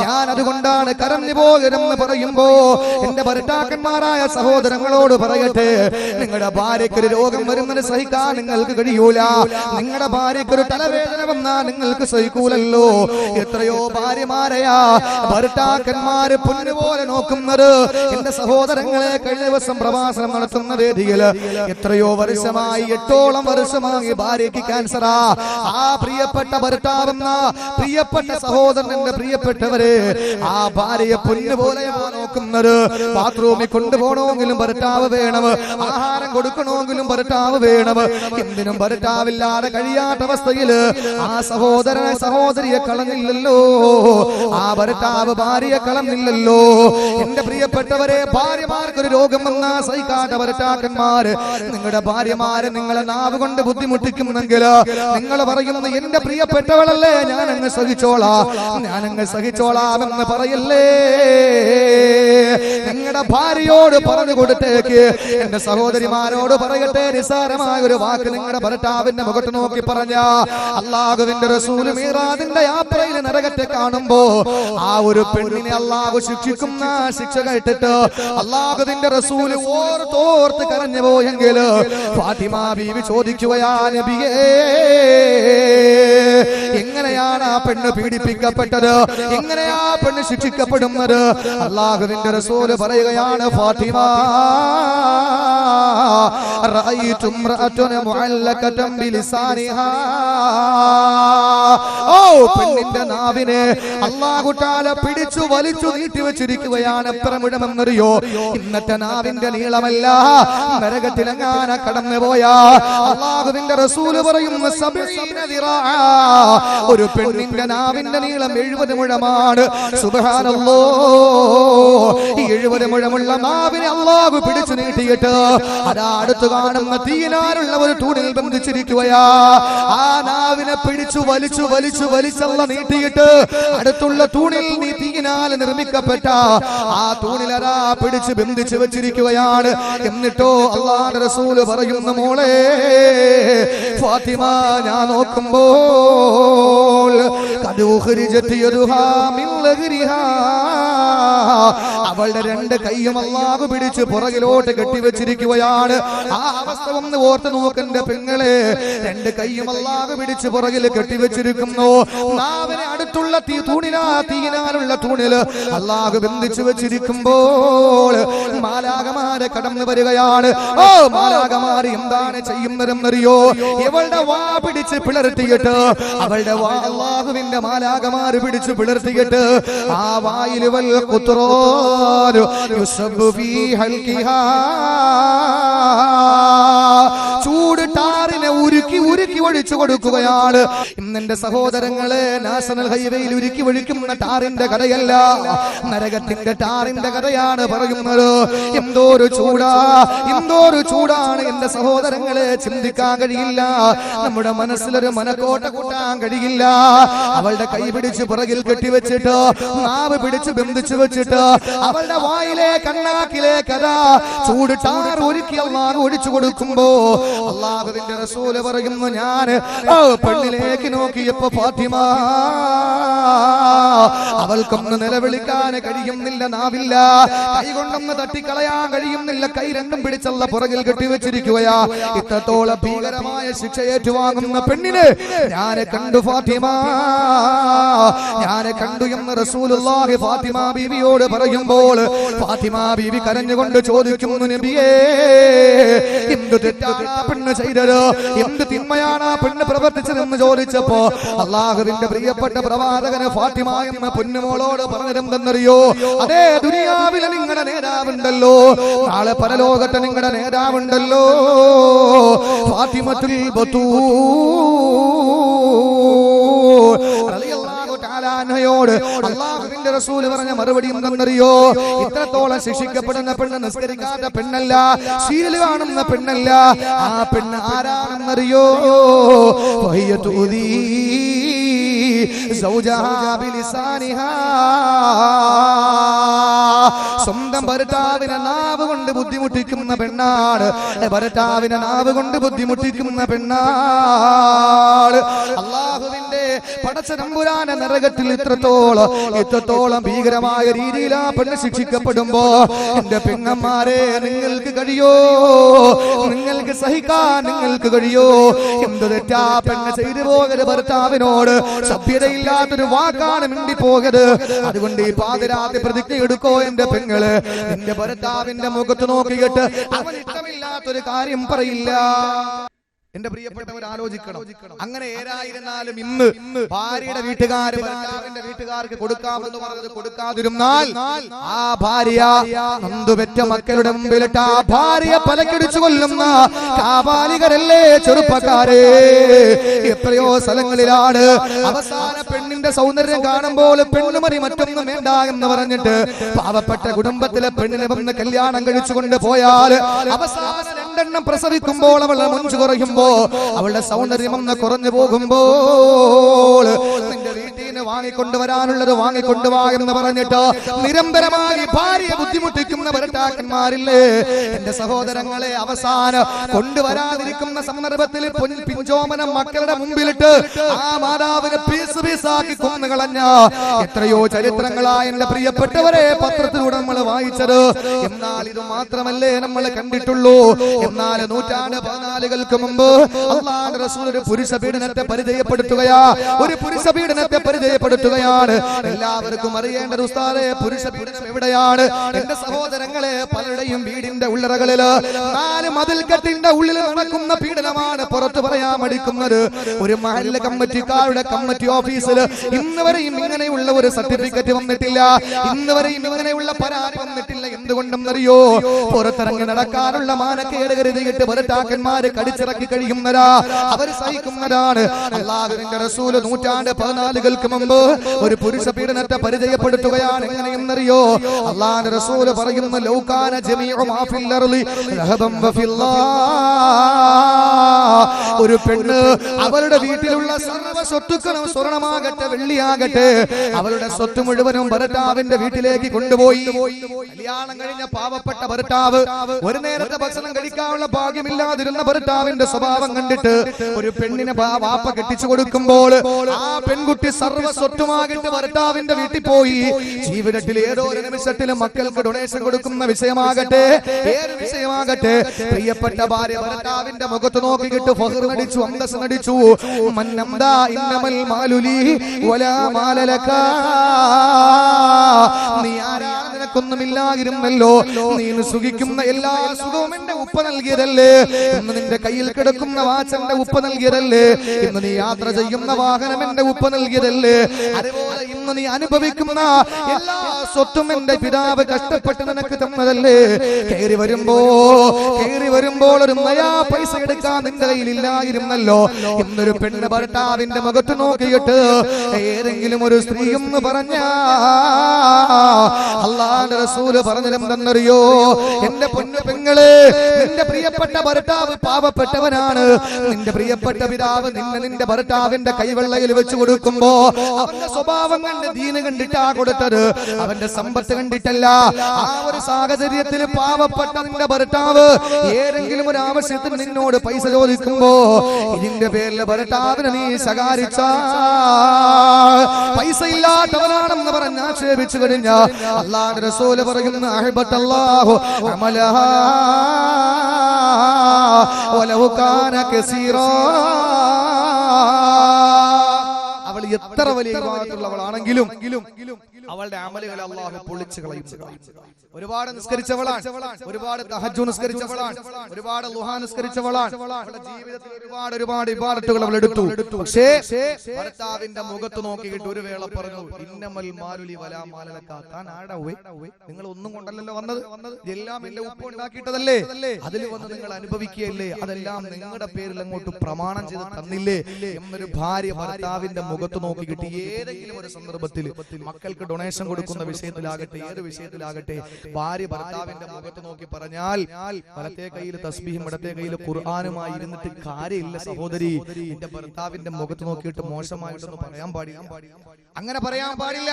ഞാൻ അതുകൊണ്ടാണ് കരഞ്ഞു പോകരുതെന്ന് പറയുമ്പോ എന്റെ ഭർത്താക്കന്മാരായ സഹോദരങ്ങളോട് പറയട്ടെ, നിങ്ങളുടെ ഭാര്യയ്ക്കൊരു രോഗം വരുന്നത് സഹിക്കാൻ നിങ്ങൾക്ക് കഴിയൂല, നിങ്ങളുടെ ഭാര്യയ്ക്കൊരു തലവേദന വന്നാൽ നിങ്ങൾക്ക് സഹിക്കൂലല്ലോ. എത്രയോ ഭാര്യമാരെയാ ഭർത്താക്കന്മാര് പൊന്നുപോലെ നോക്കുന്നത്. എന്റെ സഹോദരങ്ങളെ, കഴിഞ്ഞ ദിവസം പ്രവാസനം നടത്തുന്ന വേദിയിൽ എത്രയോ വർഷമായി, 8ഓളം വർഷമായി ഭാര്യയ്ക്ക് ക്യാൻസറാ. ആ പ്രിയപ്പെട്ട ഭർത്താവെന്ന പ്രിയപ്പെട്ട സഹോദരൻ, എന്റെ പ്രിയപ്പെട്ട പ്രിയപ്പെട്ടവരെ, ആ ഭാര്യയെ പൊന്നുപോലെയാ നോക്കുന്നത്. ബാത്റൂമിൽ കൊണ്ടുപോകണമെങ്കിലും ഭർത്താവ് വേണം, ആഹാരം കൊടുക്കണമെങ്കിലും ഭർത്താവ് വേണം. എന്തിനും ഭർത്താവില്ലാതെ കഴിയാത്ത അവസ്ഥയില് ആ സഹോദരനെ സഹോദരിയെ കളഞ്ഞില്ലല്ലോ, ആ ഭർത്താവ് ഭാര്യയെ കളഞ്ഞില്ലല്ലോ. എന്റെ പ്രിയപ്പെട്ടവരെ, ഭാര്യമാർക്കൊരു രോഗം വന്നാ സഹിക്കാത്ത ഭർത്താക്കന്മാര്, നിങ്ങളുടെ ഭാര്യമാരെ നിങ്ങളെ നാവ് കൊണ്ട് ബുദ്ധിമുട്ടിക്കുന്നെങ്കിൽ നിങ്ങൾ പറയുന്നത് എന്റെ പ്രിയപ്പെട്ടവളല്ലേ, ഞാനങ്ങ് സഹിച്ചോളാമെന്ന് പറയല്ലേ. നിങ്ങളുടെ ഭാര്യയോട് പറഞ്ഞു കൊടുത്തേക്ക്. എന്റെ സഹോദരിമാരോട് പറയട്ടെ, നിസ്സാരമായ ഒരു വാക്ക് നിങ്ങളുടെ ഭർത്താവിന്റെ മുഖത്ത് നോക്കി പറഞ്ഞ അല്ലാഹുവിന്റെ റസൂൽ മിറാജിന്റെ യാത്രയിൽ നരകത്തെ കാണുമ്പോ ആ ഒരു പെണ്ണിനെ അല്ലാഹു ശിക്ഷിക്കുന്ന ശിക്ഷ കേട്ടിട്ട് അല്ലാഹുവിന്റെ റസൂൽ ഓർത്തോർത്ത് കരഞ്ഞു പോയെങ്കിൽ ഫാത്തിമ ബീവി ചോദിക്കുകയാ, നബിയേ, എങ്ങനെയാണ് ആ പെണ്ണ് പീഡിപ്പിക്കപ്പെട്ടത്, എങ്ങനെയാ പെണ്ണ് ശിക്ഷിക്കപ്പെടുന്നത്? അല്ലാഹുവിന്റെ റസൂല് പറയുകയാണ്, ഫാത്തിമ, റഅയ്തു ഇംറഅതൻ മുഅല്ലഖതൻ ബിലിസാനിഹാ. ഓ, പെണ്ണിന്റെ നാവിനെ അല്ലാഹു തആല പിടിച്ചു വലിച്ചു നീട്ടി വെച്ചിരിക്കുകയാണ്. എത്ര മുഴമെന്നറിയോ? ഇന്നത്തെ നാവിന്റെ നീളമല്ല, നരകത്തിലെങ്ങാനെ കടന്നു പോയാ അല്ലാഹുവിന്റെ റസൂല് പറയുന്ന 70 ദിറാഅ, ഒരു പെണ്ണിന്റെ നാവിന്റെ നീളം 70 മുഴമാണ്. സുബ്ഹാനല്ലാഹ്, ഈ 70 മുഴമുള്ള നാവിനെ അല്ലാഹു പിടിച്ചു നീട്ടിയിട്ട് അതാ അടുത്ത് കാണുന്ന തീയിനാലുള്ള ഒരു തൂണിൽ ബന്ധിച്ചിരിക്കുകയാ. ആ നാവിനെ പിടിച്ചു വലിച്ചല്ല നീട്ടിയിട്ട് അടുത്തുള്ള തൂണിൽ നീ തീയിനാൽ നിർമ്മിക്കപ്പെട്ട ആ തൂണിലരാ പിടിച്ച് ബന്ധിച്ചു വെച്ചിരിക്കുകയാണ്. എന്നിട്ടോ അല്ലാഹുവിന്റെ റസൂല് പറയുന്ന, മോളെ ഫാത്തിമ, ഞാൻ നോക്കുമ്പോൾ അവളുടെ 2 കൈയും അല്ലാഹു പിടിച്ച് പുറകിലോട്ട് കെട്ടിവെച്ചിരിക്കുകയാണ്. ആ അവസ്ഥ ഒന്ന് ഓർത്ത് നോക്കന്റെ പെങ്ങളെ, 2 കൈയും അല്ലാഹു പിടിച്ച് പുറകിൽ കെട്ടിവെച്ചിരിക്കുന്നു. നാവിനെ അടുത്തുള്ള തീയിനാലുള്ള തൂണില് അല്ലാഹു ബന്ധിച്ചു വെച്ചിരിക്കുമ്പോൾ മാലാഖമാരെ കടന്നു വരികയാണ്. ഓ, മാലാഖമാര് എന്താണ് ചെയ്യുന്നതെന്നറിയോ? ഇവളുടെ വാ പിടിച്ച് പിളർത്തിയിട്ട്, അവളുടെ വാ അല്ലാഹുവിന്റെ മാലാഖമാര് പിടിച്ച് പിളർത്തിയിട്ട് ആ വായിൽ വൽ ഖുത്റാനു യുസബ്ബു ഫീ ഹൽഖിഹാ, ചൂട് ടാറിനെ ഉരുക്കി ഒഴിച്ചു കൊടുക്കുകയാണ്. ഇന്നെന്റെ സഹോദരങ്ങളെ, നാഷണൽ ഹൈവേയിൽ ഉരുക്കി ഒഴിക്കുന്ന ടാറിന്റെ കഥയല്ല, നരകത്തിന്റെ ടാറിന്റെ കഥയാണ് പറയുന്നത്. എന്തോരു ചൂടാണ് എന്റെ സഹോദരങ്ങളെ, ചിന്തിക്കാൻ കഴിയില്ല. നമ്മുടെ മനസ്സിലൊരു മനക്കോട്ട കൂട്ടാൻ കഴിയില്ല. അവളുടെ കൈ പിടിച്ച് പുറകിൽ കെട്ടിവെച്ചിട്ട് നാവ് പിടിച്ച് ബന്ധിച്ചു വെച്ചിട്ട് അവളുടെ വായിലെ കണ്ണാക്കിലെ കഥ ചൂട് ടാർ ഒരുക്കി അല്ലാഹു ഒഴിച്ചു കൊടുക്കുമ്പോ അല്ലാഹുവിന്റെ റസൂല് പറയുന്നു, ഞാൻ പെണ്ണിലേക്ക് നോക്കിയപ്പോ ഫാത്തിമ, അവൾക്കൊന്ന് നിലവിളിക്കാൻ കഴിയുന്നില്ല, നാവില്ല, കൈ കൊണ്ടൊന്ന് തട്ടിക്കളയാൻ കഴിയുന്നില്ല, കൈ രണ്ടും പിടിച്ചല്ല പുറകിൽ കെട്ടിവെച്ചിരിക്കുകയാ. ഇത്രത്തോളം ഭീകരമായ ശിക്ഷ ഏറ്റുവാങ്ങുന്ന പെണ്ണിനെ ഞാൻ കണ്ടു ഫാത്തിമ, ഞാൻ കണ്ടു എന്ന് റസൂലുള്ളാഹി ഫാത്തിമ ബീവിയോട് പറയുമ്പോൾ ഫാത്തിമ ബീവി കരഞ്ഞുകൊണ്ട് ചോദിക്കുന്നു, നബിയേ, എന്ത് തെറ്റാണ് ആ പെണ്ണ് ചെയ്തത്, എന്ത് തിന്മയാണ് ആ പെണ്ണ് പ്രവർത്തിച്ചതെന്ന് ചോദിച്ചപ്പോ അല്ലാഹുവിന്റെ പ്രിയപ്പെട്ട പ്രവാചകന് ഫാത്തിമ എന്ന പൊന്നുമോളോട് പറഞ്ഞതെന്തെന്നറിയോ? അതേ, ദുനിയാവിലെ നിങ്ങളുടെ നേതാവുണ്ടല്ലോ, നാളെ പരലോകത്തെ നിങ്ങളുടെ നേതാവുണ്ടല്ലോ, ഫാത്തിമത്തുൽ ബത്തൂൽ റളിയല്ലാഹു തആല അൻഹയോട് അല്ലാഹുവിന്റെ റസൂൽ പറഞ്ഞ മറുപടി എന്തെന്നറിയോ? ഇത്രത്തോളം ശിക്ഷിക്കപ്പെടുന്ന പെണ്ണ് നിസ്കരിക്കാത്ത പെണ്ണല്ല, ശീലം കാണുന്ന പെണ്ണല്ല. ആ പെണ്ണ് ആരാണെന്നറിയോ? സ്വന്തം ഭർത്താവിനെ നാവ് കൊണ്ട് ബുദ്ധിമുട്ടിക്കുന്ന പെണ്ണാണ്, ഭർത്താവിനെ നാവ് കൊണ്ട് ബുദ്ധിമുട്ടിക്കുന്ന പെണ്ണാണ്. അല്ലാഹുവിന്റെ പടച്ച തമ്പുരാന്റെ നരകത്തിൽ ഇത്രത്തോളം ഭീകരമായ രീതിയിൽ ആ പെണ്ണ് ശിക്ഷിക്കപ്പെടുമ്പോ എന്റെ പെങ്ങന്മാരെ, നിങ്ങൾക്ക് കഴിയോ? നിങ്ങൾക്ക് സഹിക്കാൻ നിങ്ങൾക്ക് കഴിയോ? എന്ത് തെറ്റാ പെണ്ണ് ചെയ്തു പോകരുത്, ഭർത്താവിനോട് സഭ്യതയില്ലാത്തൊരു വാക്കാണ് മിണ്ടി പോകരുത്. അതുകൊണ്ട് ഈ പാതിരാത്രി പ്രതിജ്ഞ എടുക്കോ എന്റെ പെങ്ങള്, നിന്റെ ഭർത്താവിന്റെ മുഖത്ത് നോക്കിയിട്ട് അവൻ ഇഷ്ടമില്ലാത്തൊരു കാര്യം പറയില്ല. എന്റെ പ്രിയപ്പെട്ടവർ ആലോചിക്കണം. അങ്ങനെ ഏതായിരുന്നാലും ഇന്ന് ഭാര്യയുടെ വീട്ടുകാർ ഭർത്താവിന്റെ വീട്ടുകാർക്ക് കൊടുക്കാമെന്ന് പറഞ്ഞത് കൊടുക്കാതിരുന്നാൽ ആ ഭാര്യ നൊന്തുപെറ്റ മക്കളുടെ മുമ്പിലിട്ട് ആ ഭാര്യ പലക്കടിച്ചു കൊല്ലുന്ന കാപാലികരല്ലേ ചെറുപ്പക്കാരെ. എത്രയോ സ്ഥലങ്ങളിലാണ് അവസാന പെണ്ണിന്റെ സൗന്ദര്യം കാണുമ്പോൾ പെണ്ണുമറി മറ്റൊന്നും വേണ്ട എന്ന് പറഞ്ഞിട്ട് പാവപ്പെട്ട കുടുംബത്തിലെ പെണ്ണിനെ വന്ന് കല്യാണം കഴിച്ചുകൊണ്ട് പോയാൽ അവസാന രണ്ടെണ്ണം പ്രസവിക്കുമ്പോൾ അവളുടെ മുഞ്ചു കുറയുമ്പോ അവളുടെ സൗന്ദര്യം ഒന്ന് കുറഞ്ഞു പോകുമ്പോൾ നിന്റെ വീട്ടിൽ നിന്ന് വാങ്ങിക്കൊണ്ടുവരാനുള്ളത് വാങ്ങിക്കൊണ്ടുവാ എന്ന് പറഞ്ഞിട്ട് നിരന്തരമായി ഭാര്യയെ ബുദ്ധിമുട്ടിക്കുന്ന ഭർത്താക്കന്മാരില്ലേ എന്റെ സഹോദരങ്ങളെ. അവസാനം കൊണ്ടുവരാതിരിക്കുന്ന സന്ദർഭത്തിൽ പിഞ്ചോമനം മക്കളുടെ മുമ്പിലിട്ട് ആ മാതാവിനെ പീസ് പീസാക്കി കൊന്നുകളഞ്ഞ എത്രയോ ചരിത്രങ്ങളായ എന്റെ പ്രിയപ്പെട്ടവരെ പത്രത്തിലൂടെ നമ്മൾ വായിച്ചത്. എന്നാൽ ഇത് മാത്രമല്ലേ നമ്മൾ കണ്ടിട്ടുള്ളൂ. എന്നാൽ നൂറ്റാണ്ട് 14 മുമ്പ് അല്ലാഹുവിന്റെ റസൂൽ ഒരു പുരുഷ പീഡനത്തെ പരിചയപ്പെടുത്തുകയാണ്. എല്ലാവർക്കും അറിയേണ്ട ഉസ്താദേ, പുരുഷ പീഡനം എവിടെയാണ്? എന്റെ സഹോദരങ്ങളെ, പലരുടെയും വീടിന്റെ ഉള്ളറകളില് 4 മതിൽക്കെട്ടിന്റെ ഉള്ളിൽ നടക്കുന്ന പീഡനമാണ് പുറത്തു പറയാൻ മടിക്കുന്നത്. ഒരു മഹല്ല് കമ്മിറ്റിക്കാരുടെ കമ്മിറ്റി ഓഫീസിൽ ഇന്ന് വരെയും ഇങ്ങനെയുള്ള ഒരു സർട്ടിഫിക്കറ്റ് വന്നിട്ടില്ല, ഇന്ന് വരെയും ഇങ്ങനെയുള്ള പരാതി വന്നിട്ടില്ല. എന്തുകൊണ്ടെന്നറിയോ? പുറത്തിറങ്ങി നടക്കാനുള്ള മാനക്കേട് കരുതിയിട്ട് ഭർത്താക്കന്മാര് കടിച്ചിറക്കി കഴിയുന്നതാ, അവർ സഹിക്കുന്നതാണ്. അല്ലാഹുവിന്റെ റസൂൽ നൂറ്റാണ്ട് 14 മുമ്പ് ഒരു പുരുഷ പീഡനത്തെ പരിചയപ്പെടുത്തുകയാണ്. എങ്ങനെയെന്നറിയോ? അല്ലാഹുവിന്റെ റസൂൽ പറയുന്നു, ലൗകാന ജമീഉ മാ ഫിൽ അർളി റഹബൻ വഫില്ലാഹ്. ഒരു പെണ്ണ് അവളുടെ വീട്ടിലുള്ള സർവ്വ സ്വത്തുക്കളും സ്വർണമാകട്ടെ വെള്ളിയാകട്ടെ അവളുടെ സ്വത്ത് മുഴുവനും ഭർത്താവിന്റെ വീട്ടിലേക്ക് കൊണ്ടുപോയി. കല്യാണം കഴിഞ്ഞ പാവപ്പെട്ട ഭർത്താവ്, ഒരു നേരത്തെ ഭക്ഷണം കഴിക്കാനുള്ള ഭാഗ്യമില്ലാതിരുന്ന ഭർത്താവിന്റെ സ്വഭാവം കണ്ടിട്ട് ഒരു പെണ്ണിനെ വാപ്പ കെട്ടിച്ചു കൊടുക്കുമ്പോൾ ആ പെൺകുട്ടി സർവ്വ സ്വത്തുമാകിട്ട് ഭർത്താവിന്റെ വീട്ടിൽ പോയി. ജീവിതത്തിൽ ഏതോ ഒരു നിമിഷത്തിൽ മക്കൾക്ക് ഡൊണേഷൻ കൊടുക്കുന്ന വിഷയമാകട്ടെ, ഏത് വിഷയമാകട്ടെ, പ്രിയപ്പെട്ട ഭാര്യ ഭർത്താവിന്റെ മുഖത്ത് നോക്കിയിട്ട് ഫഖർ നടിച്ചു, അന്തസ് നടിച്ചു. മന്നംദാ ഇന്നമൽ മാലുലി വലാ മാലലക. നീ ആരാണ്? നിനക്കൊന്നുമില്ലായിരുന്നല്ലോ, നീ സുഖിക്കുന്ന എല്ലാ സുഖവും എന്റെ ഉപ്പ നൽകിയതല്ലേ, ഇന്ന് നിന്റെ കയ്യിൽ കിടക്കുന്ന വാച്ചന്റെ ഉപ്പ നൽകിയതല്ലേ, ഇന്ന് നീ യാത്ര ചെയ്യുന്ന വാഹനം എന്റെ ഉപ്പ നൽകിയതല്ലേ, അതുപോലെ ഇന്ന് നീ അനുഭവിക്കുന്ന എല്ലാ സ്വത്തും എന്റെ പിതാവ് കഷ്ടപ്പെട്ട് നിനക്ക് തന്നതല്ലേ. കയറി വരുമ്പോൾ ഒരു നയാ പൈസ എടുക്കാൻ നിന്റെ കയ്യിലില്ലായിരുന്നല്ലോ. ഇന്നൊരു പെണ്ണ് ഭർത്താവിന്റെ മുഖത്ത് നോക്കിയിട്ട് ഏതെങ്കിലും ഒരു സ്ത്രീ എന്ന് പറഞ്ഞ അല്ലാഹുവിന്റെ റസൂൽ പറഞ്ഞതെന്തെന്നറിയോ? എന്റെ പൊന്നു പെങ്ങളെ, നിന്റെ പ്രിയപ്പെട്ട ഭർത്താവ് പാവപ്പെട്ടവനാണ്, നിന്റെ പ്രിയപ്പെട്ട പിതാവ് നിന്റെ ഭർത്താവിന്റെ കൈവെള്ളയിൽ വെച്ച് കൊടുക്കുമ്പോ അവന്റെ സ്വഭാവം കണ്ട് ദീന് കണ്ടിട്ടാ കൊടുത്തത്, അവന്റെ സമ്പത്ത് കണ്ടിട്ടല്ല. ആ ഒരു സാഹചര്യത്തിൽ പാവപ്പെട്ട നിന്റെ ഭർത്താവ് ഏതെങ്കിലും ഒരു ആവശ്യത്തിന് നിന്നോട് പൈസ ചോദിക്കുമ്പോ ഇതിന്റെ പേരിൽ ഭർത്താവിനെ നീ ശകാരിച്ച, പൈസ ഇല്ലാത്തവനാണെന്ന് പറഞ്ഞ് ആക്ഷേപിച്ചു കഴിഞ്ഞ അല്ലാഹുവിന്റെ റസൂൽ പറയുന്ന അഹ്ബത്തല്ലാഹു അമലഹാ വലൗ കാന കസീറാ. അവൾ എത്ര വലിയ ഇബാദത്തുള്ളവളാണെങ്കിലും അവളുടെ അമലുകളെ അല്ലാഹു പൊളിച്ചു കളയും. ഒരുപാട് നിസ്കരിച്ചവളാണ്, ഒരുപാട് തഹജ്ജുദ് നിസ്കരിച്ചവളാണ്, ഒരുപാട് ളുഹാ നിസ്കരിച്ചവളാണ്, അവളുടെ ജീവിതത്തിൽ ഒരുപാട് ഇബാദത്തുകൾ അവൾ എടുത്തു. പക്ഷേ ഭർത്താവിന്റെ മുഖത്ത് നോക്കിയിട്ട് ഒരു വേള പറഞ്ഞു, ഇന്നമൽ മാലുലി വലാ മാലലക. താൻ ആടാ? നിങ്ങൾ ഒന്നും കൊണ്ടല്ലല്ലോ വന്നത്, എല്ലാം എന്റെ ഉപ്പ ഉണ്ടാക്കിയിട്ടതല്ലേ, അതിൽ വന്ന് നിങ്ങൾ അനുഭവിക്കുകയല്ലേ, അതെല്ലാം നിങ്ങളുടെ പേരിൽ അങ്ങോട്ട് പ്രമാണം ചെയ്ത് തന്നില്ലേ എന്നൊരു ഭാര്യ ഭർത്താവിന്റെ മുഖത്ത് നോക്കിയിട്ട് ഏതെങ്കിലും ഒരു സന്ദർഭത്തിൽ മക്കൾക്ക് ഡൊണേഷൻ കൊടുക്കുന്ന വിഷയത്തിലാകട്ടെ, ഏത് വിഷയത്തിലാകട്ടെ, ഭാര്യ ഭർത്താവിന്റെ മുഖത്ത് നോക്കി പറഞ്ഞാൽ വലത്തെ കയ്യിൽ തസ്ബീഹും ഇടത്തെ കയ്യിൽ ഖുർആനുമായി ഇരുന്നിട്ട് കാര്യമില്ല സഹോദരി. എന്റെ ഭർത്താവിന്റെ മുഖത്ത് നോക്കിയിട്ട് മോശമായിട്ടൊന്നും പറയാൻ പാടില്ല, അങ്ങനെ പറയാൻ പാടില്ല.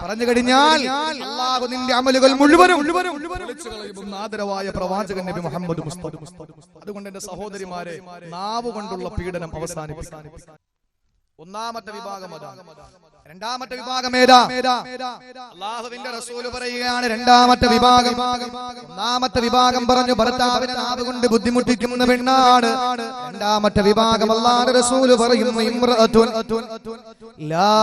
പറഞ്ഞു കഴിഞ്ഞാൽ അല്ലാഹു നിന്റെ അമലുകൾ മുഴുവനും ആദരവായ പ്രവാചകൻ നബി മുഹമ്മദ് മുസ്തഫ. അതുകൊണ്ട് എന്റെ സഹോദരിമാരെ, നാവ് കൊണ്ടുള്ള പീഡനം അവസാനിപ്പിക്കാൻ ഒന്നാമത്തെ വിഭാഗം അതാണ്. രണ്ടാമത്തെ വിഭാഗം ഏതാ? അല്ലാഹുവിന്റെ റസൂൽ പറയുകയാണ് രണ്ടാമത്തെ വിഭാഗം. ഒന്നാമത്തെ വിഭാഗം പറഞ്ഞു ഭർത്താവിനെ നാവ് കൊണ്ട് ബുദ്ധിമുട്ടിക്കുന്ന പെണ്ണാണ്. രണ്ടാമത്തെ വിഭാഗം അല്ലാഹുവിന്റെ റസൂൽ പറയുന്നു ഇംറഅത്തുൻ ലാ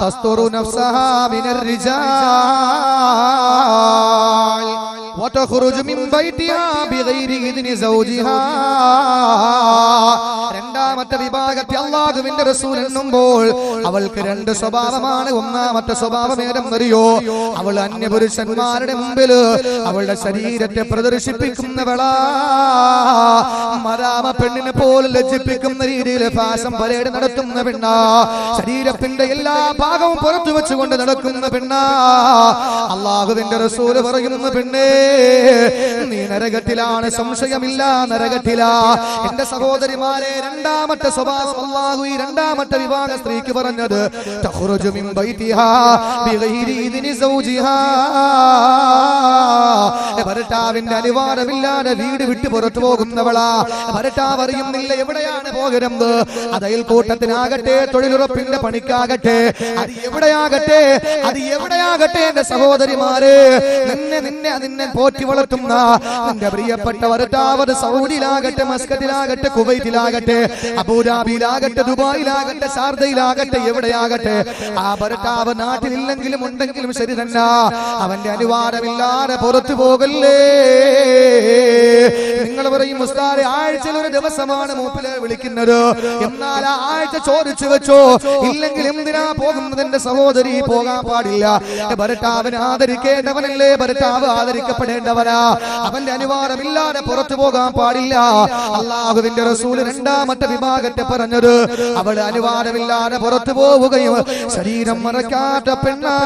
തസ്തുറു നഫ്സഹാ മിനർ റിജാൽ. വതഖ്റുജു മിൻ ബൈതിഹാ ബിഗൈരി ഇദ്നി സൗജിഹാ. രണ്ടാമത്തെ വിഭാഗത്തെ അല്ലാഹുവിന്റെ റസൂൽ എന്നുമ്പോൾ അവൾക്ക് രണ്ട് സ്വഭാവമാണ്. ഒന്നാമത്തെ സ്വഭാവം ഏതെന്നറിയോ? അവൾ അന്യപുരുഷന്മാരുടെ മുമ്പിൽ അവളുടെ ശരീരത്തെ പ്രദർശിപ്പിക്കുന്നവളാ. മരാമ പെണ്ണിനെ പോലെ ലജ്ജിപ്പിക്കുന്ന രീതിയിൽ ഫാഷൻ പരേഡ് നടത്തുന്ന പെണ്ണാ. ശരീരത്തിന്റെ എല്ലാ ഭാഗവും പുറത്തു വെച്ചുകൊണ്ട് നടക്കുന്ന പെണ്ണാ. അല്ലാഹുവിന്റെ റസൂൽ പറയുന്ന പെണ്ണേ, നീ നരകത്തിലാണ്, സംശയമില്ല, നരകത്തിലാ. എന്റെ സഹോദരിമാരെ, രണ്ടാമത്തെ സ്വഭാവം അല്ലാഹു ഈ രണ്ടാമത്തെ വിഭാഗ സ്ത്രീക്ക് പറഞ്ഞത് തഖ്റുജു മിൻ ബൈതിഹാ ബിഗൈരി ഇദ്നി സൗജിഹാ. ഭർത്താവിന്റെ അനുവാദമില്ലാതെ വീട് വിട്ട് പുറത്തു പോകുന്നവളാ. ഭർത്താവ് അറിയുന്നില്ല എവിടെയാണ് പോകുന്നത്. അത് അയൽക്കൂട്ടത്തിനാകട്ടെ, തൊഴിലുറപ്പിന്റെ പണിക്കാകട്ടെ, അത് എവിടെയാകട്ടെ എന്റെ സഹോദരിമാരെ, നിന്നെ പോറ്റി വളർത്തുന്ന നിന്റെ പ്രിയപ്പെട്ട ഭർത്താവ് സൗദിയിലാകട്ടെ, മസ്കറ്റിലാകട്ടെ, കുവൈറ്റിലാകട്ടെ, അബുദാബിയിലാകട്ടെ, ദുബായിലാകട്ടെ, ഷാർജയിലാകട്ടെ, എവിടെയാകട്ടെ, ആ ഭർത്താവ് നാട്ടിലില്ലെങ്കിലും ഉണ്ടെങ്കിലും ശരി തന്നെ അവന്റെ അനുവാദമില്ലാതെ പുറത്തു പോകല്ലേ. നിങ്ങൾ പറയും ഉസ്താദേ, ആഴ്ചയിൽ ഒരു ദിവസമാണ് മൂപ്പിലെ വിളിക്കുന്നത്, എന്നാൽ ആ ആഴ്ച ചോദിച്ചു വെച്ചോ. ഇല്ലെങ്കിൽ എന്തിനാ പോകുന്നത് എന്റെ സഹോദരി? പോകാൻ പാടില്ല. ഭർത്താവിനെ ആദരിക്കേണ്ടവനല്ലേ, ഭർത്താവ് ആദരിക്കപ്പെടേണ്ടവനാ. അവന്റെ അനുവാദമില്ലാതെ പുറത്തു പോകാൻ പാടില്ല. അല്ലാഹുവിന്റെ റസൂൽ രണ്ടാമത്തെ വിഭാഗത്തെ പറഞ്ഞത് അവൾ അനുവാദമില്ലാതെ പുറത്തു പോവുകയും ശരീരം മറക്കാത്ത പെണ്ണാ.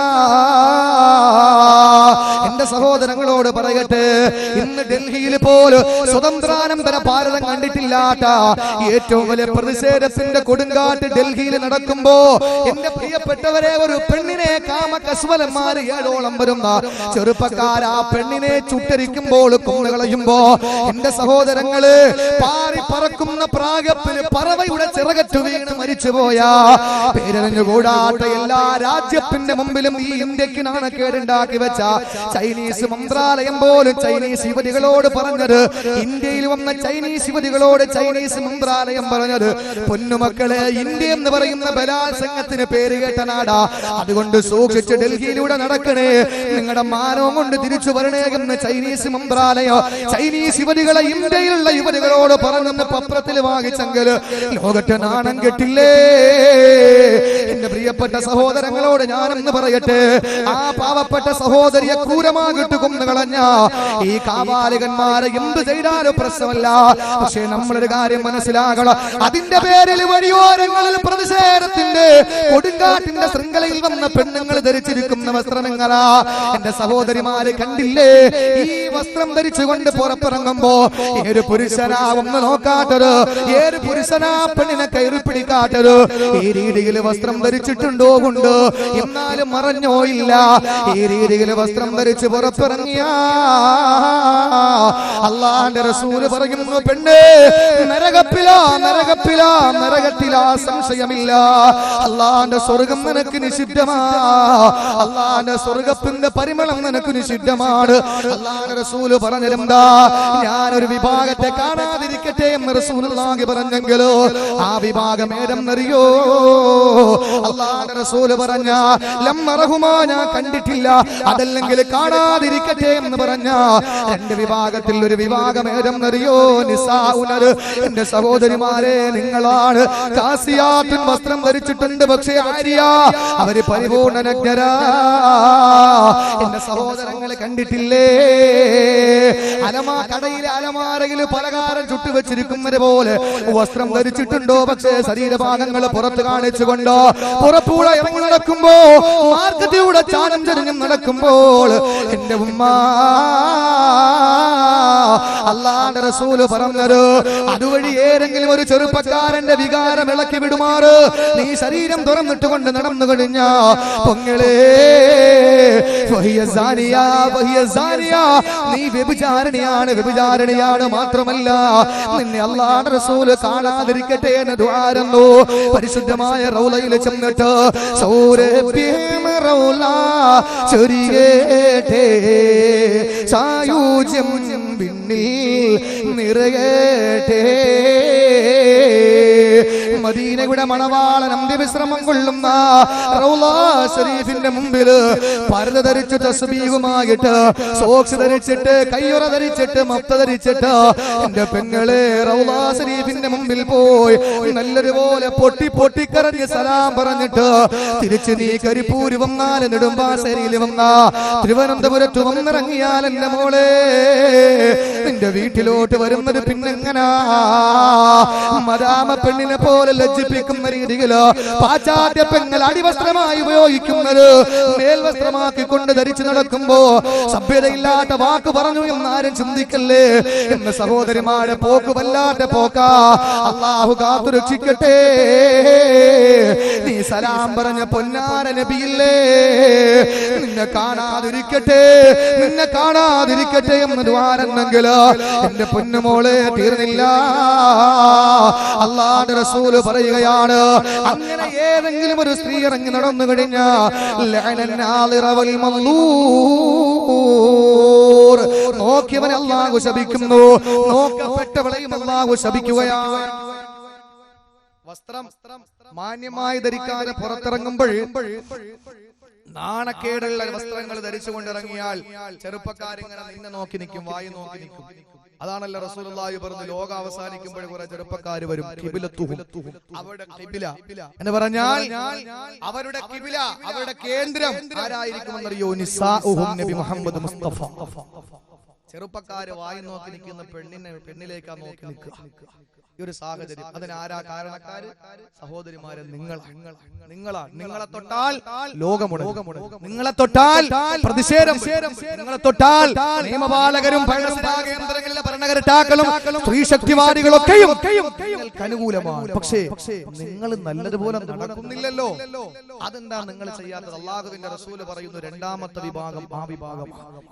എന്റെ സഹോദരങ്ങളോട് പറയട്ടെ, ഇന്ന് ഡൽഹിയിൽ പോലും സ്വതന്ത്രാനന്തര ഭാരതം കണ്ടിട്ടില്ലാത്ത ഏറ്റവും വലിയ പ്രതിഷേധത്തിന്റെ കൊടുങ്കാറ്റ് ഡൽഹിയിൽ നടക്കുമ്പോ എന്റെ പ്രിയപ്പെട്ടവരെ, ഒരു പെണ്ണിനെ കാമകസ്വലന്മാര് 7ഓളം വരുന്ന ചെറുപ്പക്കാർ ആ പെണ്ണിനെ ചുട്ടരിക്കുമ്പോൾ, കൊന്നുകളയുമ്പോ എന്റെ സഹോദരങ്ങള് പാറി പറക്കുന്ന പ്രാഗപ്പില് പറവയുടെ ചിറകറ്റു വീണ് മരിച്ചുപോയാ പേരറിഞ്ഞുകൂടാത്ത എല്ലാ രാജ്യത്തിന്റെ മുമ്പിലും ഈ ഇന്ത്യക്ക് നാണക്കേടുണ്ടാക്കി വെച്ച ചൈനീസ് മന്ത്രാലയം പോലും ചൈനീസ് യുവതികളോട് പറഞ്ഞത്, ഇന്ത്യയിൽ വന്ന ചൈനീസ് യുവതികളോട് ചൈനീസ് മന്ത്രാലയം പറഞ്ഞത്, പൊന്നുമക്കളെ, ഇന്ത്യ എന്ന് പറയുന്ന ബലാത്സംഗത്തിന് പേര് കേട്ട നാടാ. അതുകൊണ്ട് സൂക്ഷിച്ച് ഡൽഹിയിലൂടെ നടക്കണേ, നിങ്ങളുടെ മാനവും കൊണ്ട് തിരിച്ചു വരണേ എന്ന് ചൈനീസ് മന്ത്രാലയം ചൈനീസ് യുവതികളെ ഇന്ത്യയിലുള്ള യുവതികളോട് പറഞ്ഞെന്ന് പത്രത്തിൽ വാങ്ങിച്ചെങ്കിൽ ലോകത്തെ നാണം കെട്ടില്ലേ. എന്റെ പ്രിയപ്പെട്ട സഹോദരങ്ങളോട് ഞാനെന്ന് പറയട്ടെ, ആ പാവപ്പെട്ട സഹോദരിയെ ക്രൂരമാകിട്ട് കൊന്നു കളഞ്ഞ ഈ കാപാലികന്മാരെ എന്ത് ചെയ്താലും പ്രശ്നമല്ല. പക്ഷേ നമ്മളൊരു കാര്യം മനസ്സിലാകണം, അതിന്റെ പേരിൽ വഴിയോരങ്ങളിൽ പ്രതിഷേധത്തിന്റെ കൊടുങ്കാറ്റിന്റെ ശൃംഖലയിൽ വന്ന പെണ്ണുങ്ങൾ ധരിച്ചിരിക്കുന്ന വസ്ത്രമെങ്ങനാ എന്റെ സഹോദരിമാര് കണ്ടില്ലേ? ഈ വസ്ത്രം ധരിച്ചുകൊണ്ട് പുറത്തിറങ്ങുമ്പോ ഏത് പുരുഷനാ ഒന്ന് നോക്കാട്ടത്, ഏത് പുരുഷനാ പെണ്ണിനെ കയറി പിടിക്കാട്ടത്? ഈ രീതിയിൽ വസ്ത്രം ധരിച്ചിട്ടുണ്ടോ കൊണ്ട്, എന്നാലും മറഞ്ഞോ ഇല്ല. ഈ രീതിയിൽ വസ്ത്രം ധരിച്ച് പുറത്തിറങ്ങിയ അല്ലാഹുവിന്റെ റസൂൽ പറയുന്നു, പെണ്ണേ, നരകത്തിലാ, സംശയമില്ല. അല്ലാഹുവിന്റെ സ്വർഗം നിനക്ക് നിഷിദ്ധമാ. അല്ലാഹുവിന്റെ സ്വർഗത്തിന്റെ പരിമളം നിനക്ക് നിഷിദ്ധമാണ്. അല്ലാഹുവിന്റെ റസൂൽ പറഞ്ഞതെന്താ? ഞാനൊരു വിഭാഗത്തെ കാണാതിരിക്കട്ടെ എന്ന് റസൂലുള്ളാഹി പറഞ്ഞെങ്കിലോ ആ വിഭാഗം ഏതെന്നറിയോ? അല്ലാഹുവിന്റെ റസൂൽ പറഞ്ഞ ലമ്മറഹുമാ, ഞാൻ കണ്ടിട്ടില്ല, അതല്ലെങ്കിൽ കാണാതിരിക്കട്ടെ എന്ന് പറഞ്ഞ രണ്ട് വിഭാഗത്തിൽ ഒരു വിഭാഗം ഏതെന്നറിയോ? നിസാഉനർ. എന്റെ സഹോദരിമാരെ, നിങ്ങളാണ് കാസിയാത്തുൻ, വസ്ത്രം ധരിച്ചിട്ടുണ്ട്, പക്ഷേ ആര്യ അവര് പരിപൂർണ്ണ നഗ്നരാ. എന്റെ സഹോദരങ്ങളെ കണ്ടിട്ടില്ലേ? കടയിലെ അലമാരയിൽ പലകാരം ചുട്ടുവെച്ചിരിക്കുന്നത് പോലെ വസ്ത്രം ധരിച്ചിട്ടുണ്ടോ? പക്ഷേ ശരീരഭാഗങ്ങൾ പുറത്ത് കാണിച്ചുകൊണ്ടോ പുറത്തൂടെ ഇറങ്ങി നടക്കുമ്പോ, മാർക്കറ്റിലൂടെ ചാനം ചെറിഞ്ഞും നടക്കുമ്പോൾ എന്റെ ഉമ്മ അല്ലാഹുവിന്റെ റസൂൽ പറഞ്ഞത്, അതുവഴി ഏതെങ്കിലും ഒരു ചെറുപ്പക്കാരന്റെ വികാരം ഇളക്കി വിടുമാറ് നീ ശരീരം തുറന്നിട്ടുകൊണ്ട് നടന്നു കഴിഞ്ഞ പൊങ്ങളെ, നീ വ്യഭിചാരിണിയാണ്. മാത്രമല്ല നിന്നെ അല്ലാഹുവിന്റെ റസൂൽ കാണാതിരിക്കട്ടെ എന്ന് ദുആരുന്നു. പരിശുദ്ധമായ റൗളയിൽ ചെന്നിട്ട് സായൂജ്യം പിന്നിൽ നിറയട്ടെ, മദീനയുടെ മണവാളൻ അന്ത്യവിശ്രമം കൊള്ളുന്ന റൗളാ ശരീഫിന്റെ മുമ്പിൽ പർദ്ദ ധരിച്ച് തസ്ബീഹുമായിട്ട് സോക്സ് ധരിച്ചിട്ട് കയ്യുറ ധരിച്ചിട്ട് മഫ്ത ധരിച്ചിട്ട് എന്റെ പെങ്ങളെ റൗളാ ശരീഫിന്റെ മുമ്പിൽ പോയി നല്ലതുപോലെ പൊട്ടിക്കരഞ്ഞ് സലാം പറഞ്ഞിട്ട് തിരിച്ച് നീ കരിപ്പൂര് വന്നാൽ നെടുമ്പാശ്ശേരിയിൽ വന്ന തിരുവനന്തപുരത്ത് വന്നിറങ്ങിയാൽ എന്റെ മോളെ നിന്റെ വീട്ടിലോട്ട് വരുന്നത് പിന്നെങ്ങനാ മദാമ പെണ്ണിനെ പോലെ ലജ്ജിപ്പിക്കുന്ന രീതിയില് പാശ്ചാത്യ പെങ്ങൾ അടിവസ്ത്രമായി ഉപയോഗിക്കുന്നത് മേൽവസ്ത്രമാക്കി കൊണ്ട് ധരിച്ചു നടക്കുമ്പോ സഭ്യതയില്ലാത്ത വാക്ക് പറഞ്ഞു എന്നാരും ചിന്തിക്കല്ലേ എന്ന സഹോദരിമാരെ പോക്ക് വല്ലാത്ത പോക്കാ. അള്ളാഹു കാത്തു രക്ഷിക്കട്ടെ. നീ സലാം പറഞ്ഞ പൊന്നാര നബിയില്ലേ നിന്നെ കാണാതിരിക്കട്ടെ എന്ന് ദ്വാരന്നെങ്കിൽ എന്റെ പൊന്നുമോളെ തീർന്നില്ല. അല്ലാഹുവിന്റെ റസൂല് പറയുകയാണ്, അങ്ങനെ ഏതെങ്കിലും ഒരു സ്ത്രീ ഇറങ്ങി നടന്നു കഴിഞ്ഞാൽ നോക്കിയവനെ അല്ലാഹു ശപിക്കുന്നു, നോക്കപ്പെട്ടവളെയും അല്ലാഹു ശപിക്കുകയാണ്. വസ്ത്രം മാന്യമായി ധരിക്കാതെ പുറത്തിറങ്ങുമ്പോൾ നാണക്കേടുള്ള വസ്ത്രങ്ങൾ ധരിച്ചുകൊണ്ടിറങ്ങിയാൽ ചെറുപ്പക്കാരിങ്ങനെ നിന്നെ നോക്കി നിൽക്കും, വായി നോക്കി നിൽക്കും. അതാണല്ലോ റസൂലുള്ളാഹി പറഞ്ഞു, ലോകം അവസാനിക്കുമ്പോൾ കുറെ ചെറുപ്പക്കാർ വരും. അവരുടെ ഖിബില എന്ന് പറഞ്ഞാൽ അവരുടെ ഖിബില, അവരുടെ കേന്ദ്രം ആരായിരിക്കുമെന്നറിയോ? നിസാഉഹും നബി മുഹമ്മദ് മുസ്തഫ. ചെറുപ്പക്കാര് വായി നോക്കി നിൽക്കുന്ന പെണ്ണിലേക്കാ നോക്കി നിൽക്കുക. ഈ ഒരു സാഹചര്യം അതിനാരാ കാരണക്കാര്? സഹോദരിമാരെ, നിങ്ങളെ തൊട്ടാൽ ലോകമുടങ്ങും, നിങ്ങളെ തൊട്ടാൽ പ്രതിഷേധം, നിങ്ങളെ തൊട്ടാൽ നിയമപാലകരും കേന്ദ്രങ്ങളിലെ ഭരണകർത്താക്കളും സ്ത്രീശക്തിവാദികളൊക്കെയും നിങ്ങൾക്ക് അനുകൂലമാണ്. പക്ഷേ നിങ്ങൾ നല്ലതുപോലെ നടക്കുന്നില്ലല്ലോ. അതെന്താ നിങ്ങൾ ചെയ്യാത്തത്? അല്ലാഹുവിന്റെ റസൂല് പറയുന്നു, രണ്ടാമത്തെ വിഭാഗം ആ വിഭാഗം.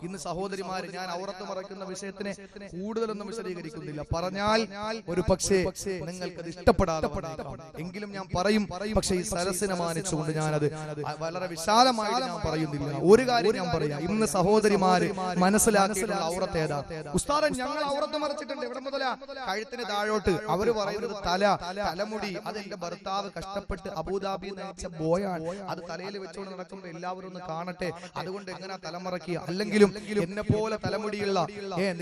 ഇന്ന് സഹോദരിമാര്, ഞാൻ ഔറത്ത് മറയ്ക്കുന്ന വിഷയത്തിനെ കൂടുതലൊന്നും വിശദീകരിക്കുന്നില്ല. പറഞ്ഞാൽ ഒരു പക്ഷേ നിങ്ങൾക്ക് അത് ഇഷ്ടപ്പെടാതെ എങ്കിലും ഞാൻ പറയും. പക്ഷേ ഈ സരസിനെ മാനിച്ചുകൊണ്ട് ഞാനത് വളരെ വിശാലമായിട്ട് ഞാൻ പറയുന്നില്ല. ഒരു കാര്യം ഞാൻ പറയാം, ഇന്ന് സഹോദരിമാര് മനസ്സിലാക്കിയിട്ടുള്ള ഔറത്ത് ഏതാ? ഉസ്താദേ, ഞങ്ങൾ ഔറത്ത് മറച്ചിട്ടുണ്ട്. എവിടെ മുതലാ? കഴുത്തിന് താഴോട്ട്. അവര് പറയുന്നത് തലമുടി. അത് എന്റെ ഭർത്താവ് കഷ്ടപ്പെട്ട് അബുദാബി നയിച്ച ബോയാണ്, അത് തലയിൽ വെച്ചുകൊണ്ട് നടക്കുമ്പോൾ എല്ലാവരും ഒന്ന് കാണട്ടെ, അതുകൊണ്ട് എങ്ങനെ തലമറക്കുക? അല്ലെങ്കിലും എന്നെ പോലെ തലമുടിയുള്ള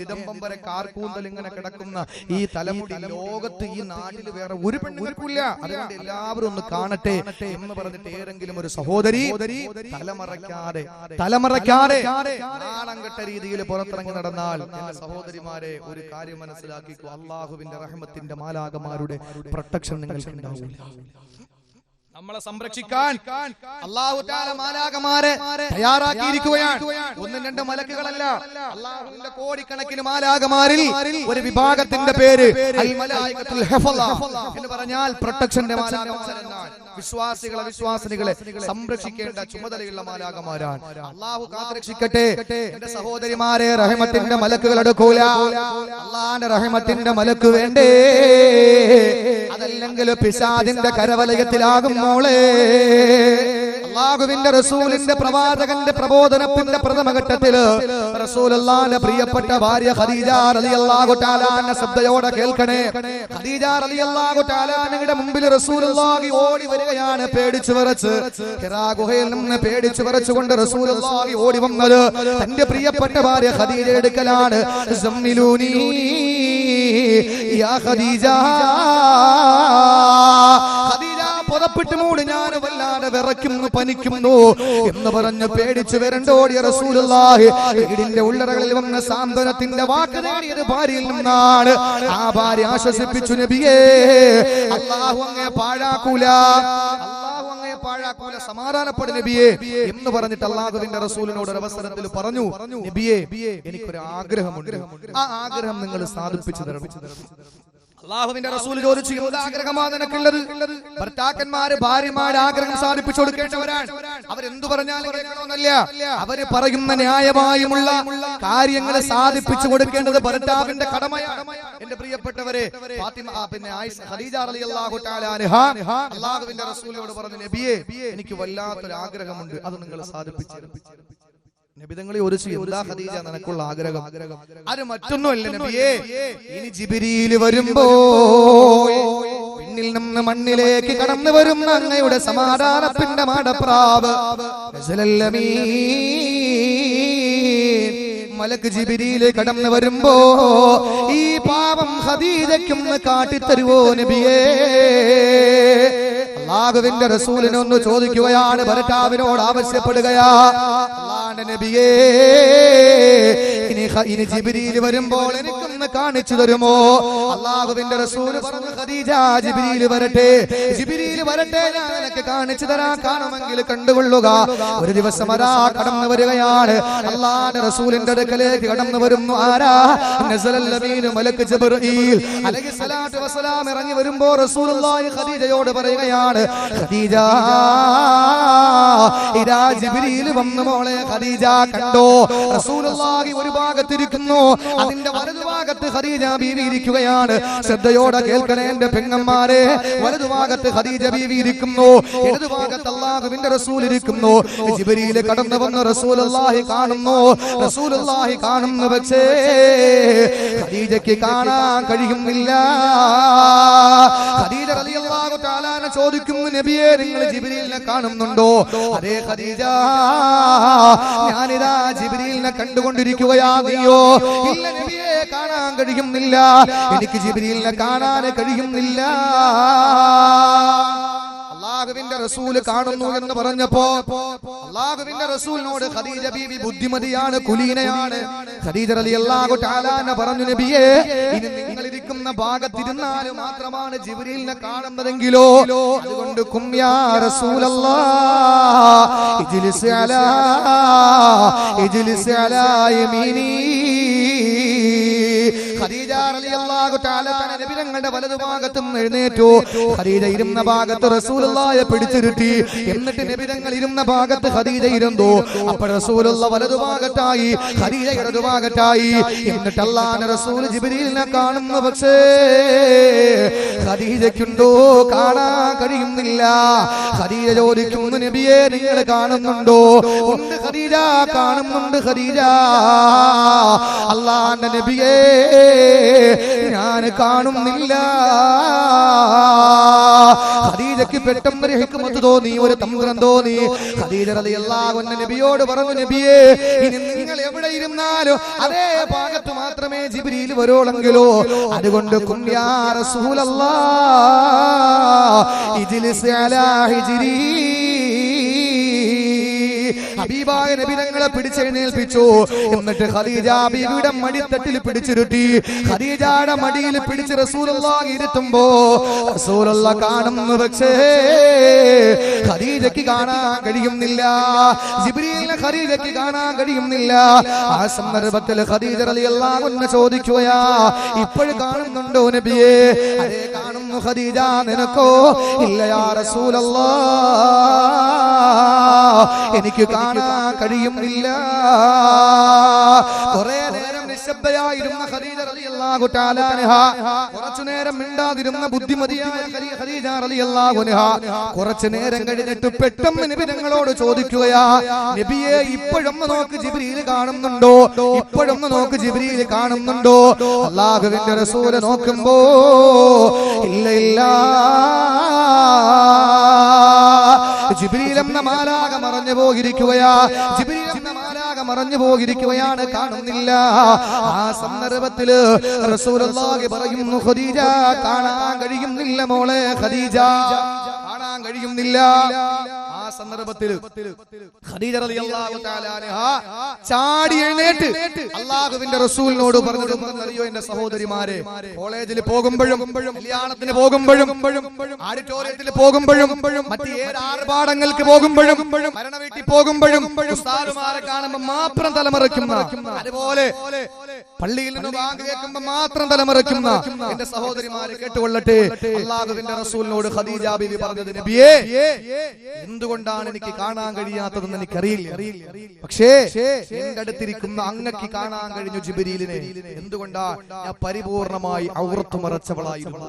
നിതംബം വരെ കാർക്കൂന്തൽ ഇങ്ങനെ കിടക്കുന്ന ഈ തലമുടി ലോകത്ത് ഈ നാട്ടിൽ വേറെ ഒരു പെണ്ണുങ്ങൾക്കില്ല, അതുകൊണ്ട് എല്ലാവരും ഒന്ന് കാണട്ടെ എന്ന് പറഞ്ഞിട്ട് ഏതെങ്കിലും ഒരു സഹോദരി തലമറയ്ക്കാതെ നാണംകെട്ട രീതിയിൽ പുറത്തിറങ്ങി നടന്നാൽ, സഹോദരിമാരെ ഒരു കാര്യം മനസ്സിലാക്കിക്കോ, അള്ളാഹുവിന്റെ റഹ്മത്തിന്റെ മാലാഖമാരുടെ പ്രൊട്ടക്ഷൻ നിങ്ങൾക്ക് ഉണ്ടാവില്ല. നമ്മളെ സംരക്ഷിക്കാൻ അല്ലാഹു തആല മാലാഖമാരെ തയ്യാറാക്കിയിരിക്കുകയാണ്. ഒന്നും രണ്ട് മലക്കുകളല്ല, അല്ലാഹുവിന്റെ കോടിക്കണക്കിന് മാലാഖമാരിൽ ഒരു വിഭാഗത്തിന്റെ പേര് അൽ മലായികത്തുൽ ഹഫള എന്ന് പറഞ്ഞാൽ പ്രൊട്ടക്ഷന്റെ മാലാഖമാരെന്നാണ്. വിശ്വാസികളെ സംരക്ഷിക്കേണ്ട ചുമതലയുള്ള മാലാഖമാരാണ്. അല്ലാഹു കാത്തുരക്ഷിക്കട്ടെ. എന്റെ സഹോദരിമാരെ, റഹ്മത്തിന്റെ മലക്കുകൾ എടുക്കൂല, അല്ലാഹുവിന്റെ റഹ്മത്തിന്റെ മലക്ക് വേണ്ടേ? അതല്ലെങ്കിൽ പിശാചിന്റെ കരവലയത്തിലാകും മോളെ. അല്ലാഹുവിന്റെ റസൂലിന്റെ പ്രവാചകന്റെ പ്രബോധനത്തിന്റെ പ്രഥമഘട്ടത്തില് റസൂലുള്ളാഹിന്റെ പ്രിയപ്പെട്ട ഭാര്യ ഖദീജ റളിയല്ലാഹു തആല അൻഹ ശബ്ദയോടെ കേൾക്കണേ. ഖദീജ റളിയല്ലാഹു തആല അൻഹയുടെ മുമ്പിൽ റസൂലുള്ളാഹി ഓടി വരികയാണ്, പേടിച്ചു വിറച്ച്. ഹിറാ ഗുഹയിൽ നിന്ന് പേടിച്ചു വിറച്ചുകൊണ്ട് റസൂലുള്ളാഹി ഓടി വന്നത് തന്റെ പ്രിയപ്പെട്ട ഭാര്യ ഖദീജ എടുക്കലാണ്. സമ്മിലൂനി യാ ഖദീജ, പുറപ്പെട്ടു മൂട്, ഞാൻ വല്ലാതെ വിറയ്ക്കുന്നു, പനിക്കുന്നു എന്ന് പറഞ്ഞ് പേടിച്ചു വരണ്ടോടിയ റസൂലുള്ളാഹി വീടിന്റെ ഉള്ളറകളിൽ വന്ന സാന്ത്വനത്തിന്റെ വാക്ക് നേടിയത് ഭാര്യയിൽ നിന്നാണ്. ആ ഭാര്യ ആശ്വസിപ്പിച്ചു, നബിയേ, അല്ലാഹു അങ്ങയെ പാഴാക്കൂല, സമാധാനപ്പെടു നബിയേ എന്ന് പറഞ്ഞിട്ട് അല്ലാഹുവിന്റെ റസൂലിനോട് ഒരു അവസരത്തിൽ പറഞ്ഞു, നബിയേ, എനിക്കൊരു ആഗ്രഹമുണ്ട്, ആ ആഗ്രഹം നിങ്ങൾ സാധിപ്പിച്ചു തരണം. അല്ലാഹുവിന്റെ റസൂൽ ചോദിച്ചു, എന്ത് ആഗ്രഹമാണ് നിനക്കുള്ളത്? ഭർത്താക്കന്മാര് ഭാര്യമാരുടെ ആഗ്രഹം സാധിപ്പിച്ചു കൊടുക്കേണ്ടവരാണ്. അവരെന്തു പറഞ്ഞാലും കേൾക്കണമെന്നല്ല, അവര് പറയുന്ന ന്യായമായുമുള്ള കാര്യങ്ങൾ സാധിപ്പിച്ചു കൊടുക്കേണ്ടത് ഭർത്താവിന്റെ കടമയാണ്. എന്റെ പ്രിയപ്പെട്ടവരെ, ഫാത്തിമ ഖദീജ റളിയല്ലാഹു തആല അൻഹ അല്ലാഹുവിന്റെ റസൂലിനോട് പറഞ്ഞു, നബിയേ, എനിക്ക് വല്ലാത്തൊരു ആഗ്രഹമുണ്ട്, അത് നിങ്ങൾ സാധിപ്പിച്ചു തരണം. നബി തങ്ങളെ ചോദിച്ചു, എന്താ ഖദീജ നിനക്കുള്ള ആഗ്രഹം? അത് മറ്റൊന്നുമല്ല നബിയേ, ഇനി ജിബ്രീൽ വരുമ്പോ വിണ്ണിൽ നിന്ന് മണ്ണിലേക്ക് കടന്നു വരുന്ന അങ്ങയുടെ സമാധാനത്തിന്റെ മാടപ്രാവ് മലക്ക് ജിബ്രീൽ കടന്നു വരുമ്പോ ഈ പാവം ഖദീജയ്ക്കും കാട്ടിത്തരുവോ നബിയേ? അല്ലാഹുവിന്റെ റസൂലിനൊന്ന് ചോദിക്കുകയാണ്, ഭർത്താവിനോട് ആവശ്യപ്പെടുകയാ, അല്ലാഹുവിന്റെ നബിയേ ഇനി ജിബ്രീൽ വരുമ്പോൾ എനിക്കൊന്ന് കാണിച്ചു തരുമോ? അല്ലാഹുവിന്റെ റസൂൽ പറഞ്ഞു, ഖദീജ ജിബ്രീൽ വരട്ടെ, ജിബ്രീൽ വരട്ടെ, ഞാൻ നിനക്ക് കാണിച്ചു തരാൻ, കാണുമെങ്കിൽ കണ്ടുകൊള്ളുക. ഒരു ദിവസം അതാ കടന്നു വരികയാണ്, അല്ലാഹുവിന്റെ റസൂലിന്റെ അടുക്കലേക്ക് കടന്നു വരുന്നു. ആരാ? നസലൽ അമീൻ മലക്ക് ജിബ്രീൽ അലൈഹിസ്സലാത്തു വസ്സലാം ഇറങ്ങി വരുമ്പോ റസൂലുള്ളാഹി ഖദീജയോട് പറയുകയാണ്, ഖദീജ ഇതാ ജിബ്രീൽ വന്നു മോളെ. ഖദീജ കണ്ടോ? റസൂലുള്ളാഹി ഒരു ഭാഗത്തിരിക്കുന്നു, അതിന്റെ വലതുഭാഗത്ത് ഖദീജ ബീവി ഇരിക്കുകയാണ്. ശ്രദ്ധയോടെ കേൾക്കണേ എന്റെ പെങ്ങന്മാരെ, വലതുഭാഗത്ത് ഖദീജ ബീവി ഇരിക്കുന്നു, ഇടതുഭാഗത്ത് അല്ലാഹുവിന്റെ റസൂൽ ഇരിക്കുന്നു. ജിബ്രീൽ കടന്നു വന്ന് റസൂലുള്ളാഹി കാണുന്നു, റസൂലുള്ളാഹി കാണുന്നു, പക്ഷേ ഖദീജയ്ക്ക് കാണാൻ കഴിയുന്നില്ല. ഖദീജ റളിയല്ലാഹു തആല ചോദിക്കുന്നു, നബിയേ നിങ്ങൾ ജിബ്രീലിനെ കാണുന്നുണ്ടോ? അതേ ഖദീജ, ഞാനിതാ ജിബ്രീലിനെ കണ്ടുകൊണ്ടിരിക്കുകയാ. നീയോ? ഇല്ല നബിയേ, കാണാൻ കഴിയുന്നില്ല, എനിക്ക് ജിബ്രീലിനെ കാണാൻ കഴിയുന്നില്ല. അല്ലാഹുവിന്റെ റസൂൽ കാണുന്നു എന്ന് പറഞ്ഞപ്പോ അല്ലാഹുവിന്റെ റസൂലിനോട് ഖദീജ ബീവി ബുദ്ധിമതിയാണ്, കുലീനയാണ്. ഖദീജ റളിയല്ലാഹു തആല പറഞ്ഞു, നബിയേ ഇനി നിങ്ങൾ ഇരിക്കുന്ന ഭാഗത്തിരുന്നാൽ മാത്രമാണ് ജിബ്രീലിനെ കാണുന്നതെങ്കിലോ, അതുകൊണ്ട് ഖും യാ റസൂലല്ലാഹ് ഇജ്ലിസ് അലാ യമീനി. ഖദീജ റളിയല്ലാഹു തആല നബി തങ്ങളുടെ വലതുഭാഗത്ത് എഴുന്നേറ്റു. ഖദീജ ഇരുന്ന ഭാഗത്ത് റസൂലുള്ളാഹിയെ പിടിച്ചിരുത്തി. എന്നിട്ട് നബി തങ്ങൾ ഇരുന്ന ഭാഗത്ത് ഖദീജ ഇരുന്നു. അപ്പോൾ റസൂലുള്ള വലതുഭാഗത്തായി, ഖദീജ ഇടതുഭാഗത്തായി. എന്നിട്ട് അല്ലാഹുവിന്റെ റസൂൽ ജിബ്രീലിനെ കാണുന്നു, പക്ഷേ ഖദീജയ്ക്കുണ്ടോ? കാണാൻ കഴിയുന്നില്ല. ഖദീജ ചോദിക്കുന്നു, നബിയേ നിങ്ങൾ കാണുന്നുണ്ടോ? ഉണ്ട് ഖദീജ, കാണുന്നുണ്ട് ഖദീജ. അല്ലാഹുവിന്റെ നബിയേ ഞാൻ കാണുന്നില്ല. ഖദീജയ്ക്ക് പെട്ടെന്ന് ഒരു ഹിക്മത്ത് തോന്നി, ഒരു തന്ത്രം തോന്നി. ഖദീജ റളിയല്ലാഹു അൻഹ നബിയോട് പറഞ്ഞു, നബിയേ ഇനി നിങ്ങൾ എവിടെ ഇരുന്നാലും അതേ ഭാഗത്ത് മാത്രമേ ജിബ്രീൽ വരോളെങ്കിലോ, അതുകൊണ്ട് ഖും യാ റസൂലല്ലാഹ് ഇജ്ലിസ് അലാ ഹിജ്രി. ഹബീബായ നബി തങ്ങളെ പിടിച്ചെഴുന്നേൽപ്പിച്ചു. എന്നിട്ട് ഖദീജ ബീവിയുടെ മടിത്തട്ടിൽ പിടിച്ചിരുത്തി. ഖദീജയുടെ മടിയിൽ പിടിച്ച് റസൂലുള്ളാഹി ഇരുത്തുമ്പോ റസൂലുള്ളാഹി കാണുന്നു, പക്ഷേ ഖദീജയ്ക്ക് കാണാൻ കഴിയുന്നില്ല. ജിബ്രീലിനെ ഖദീജയ്ക്ക് കാണാൻ കഴിയുന്നില്ല. ആ സന്ദർഭത്തിൽ ഖദീജ റളിയല്ലാഹു അൻഹ ചോദിക്കുകയാ, ഇപ്പോഴും കാണുന്നുണ്ടോ നബിയേ? അതേ കാണുന്നു ഖദീജ. നിനക്കോ? ഇല്ല യാ റസൂലല്ലാഹ്, എനിക്ക് കാണാൻ കഴിയുന്നില്ല. കുറെ നേരം നിശബ്ദയായിരുന്ന ഖദീജ റളിയല്ലാഹു തആല അൻഹ, കുറച്ചു നേരം മിണ്ടാതിരുന്ന ബുദ്ധിമതിയായ ഖദീജ റളിയല്ലാഹു അൻഹ കുറച്ചു നേരം കഴിഞ്ഞിട്ട് പെട്ടെന്ന് നബി തങ്ങളോട് ചോദിക്കുകയാ, നബിയെ ഇപ്പോഴൊന്ന് നോക്ക് ജിബ്രീൽ കാണുന്നുണ്ടോ? ഇപ്പോഴൊന്ന് നോക്ക് ജിബ്രീൽ കാണുന്നുണ്ടോ? അല്ലാഹുവിന്റെ റസൂൽ നോക്കുമ്പോ ഇല്ല ഇല്ല, ജിബ്രീൽ എന്ന മാലാഖ മറഞ്ഞു പോയിരിക്കുകയാ. ജിബ്രീൽ എന്ന മാലാഖ മറഞ്ഞു പോയിരിക്കുകയാണ്, കാണുന്നില്ല. ആ സന്ദർഭത്തില് റസൂലുള്ളാഹി പറയുന്നു, ഖദീജ കാണാൻ കഴിയുന്നില്ല മോളെ, ഖദീജ കാണാൻ കഴിയുന്നില്ല. ആ സന്ദർഭത്തിൽ ഖദീജ റളിയല്ലാഹു തആല അൻഹ ചാടി എഴുന്നേറ്റ് അല്ലാഹുവിന്റെ റസൂലിനോട് പറഞ്ഞു, അറിയോ എന്റെ സഹോദരിമാരെ, കോളേജിൽ പോകുമ്പോഴും കല്യാണത്തിന് പോകുമ്പോഴും ഓഡിറ്റോറിയത്തിൽ പോകുമ്പോഴും മറ്റ് ഏത് ആർഭാടങ്ങൾക്ക് പോകുമ്പോഴും മരണ വീട്ടിൽ പോകുമ്പോഴും ഉസ്താദുമാരെ കാണുമ്പോൾ മാത്രം തലമറയ്ക്കുന്ന, അതുപോലെ പള്ളിയിൽ നിന്ന് ബാങ്ക് കേൾക്കുമ്പോൾ മാത്രം തലമറയ്ക്കുന്ന എന്റെ സഹോദരിമാരെ കേട്ടുകൊള്ളട്ടെ. അല്ലാഹുവിന്റെ റസൂലിനോട് ഖദീജ ബീവി പറഞ്ഞത്, നബിയേ എന്തുകൊണ്ടാണ് എനിക്ക് കാണാൻ കഴിയാത്തതെന്ന് എനിക്കറിയില്ല, പക്ഷേ എന്റെ അടുത്തിരിക്കുന്ന അങ്ങക്ക് കാണാൻ കഴിഞ്ഞു ജിബ്രീലിനെ. എന്തുകൊണ്ടാ? ഞാൻ പരിപൂർണമായി ഔറത്ത് മറച്ചവളായിരുന്നു.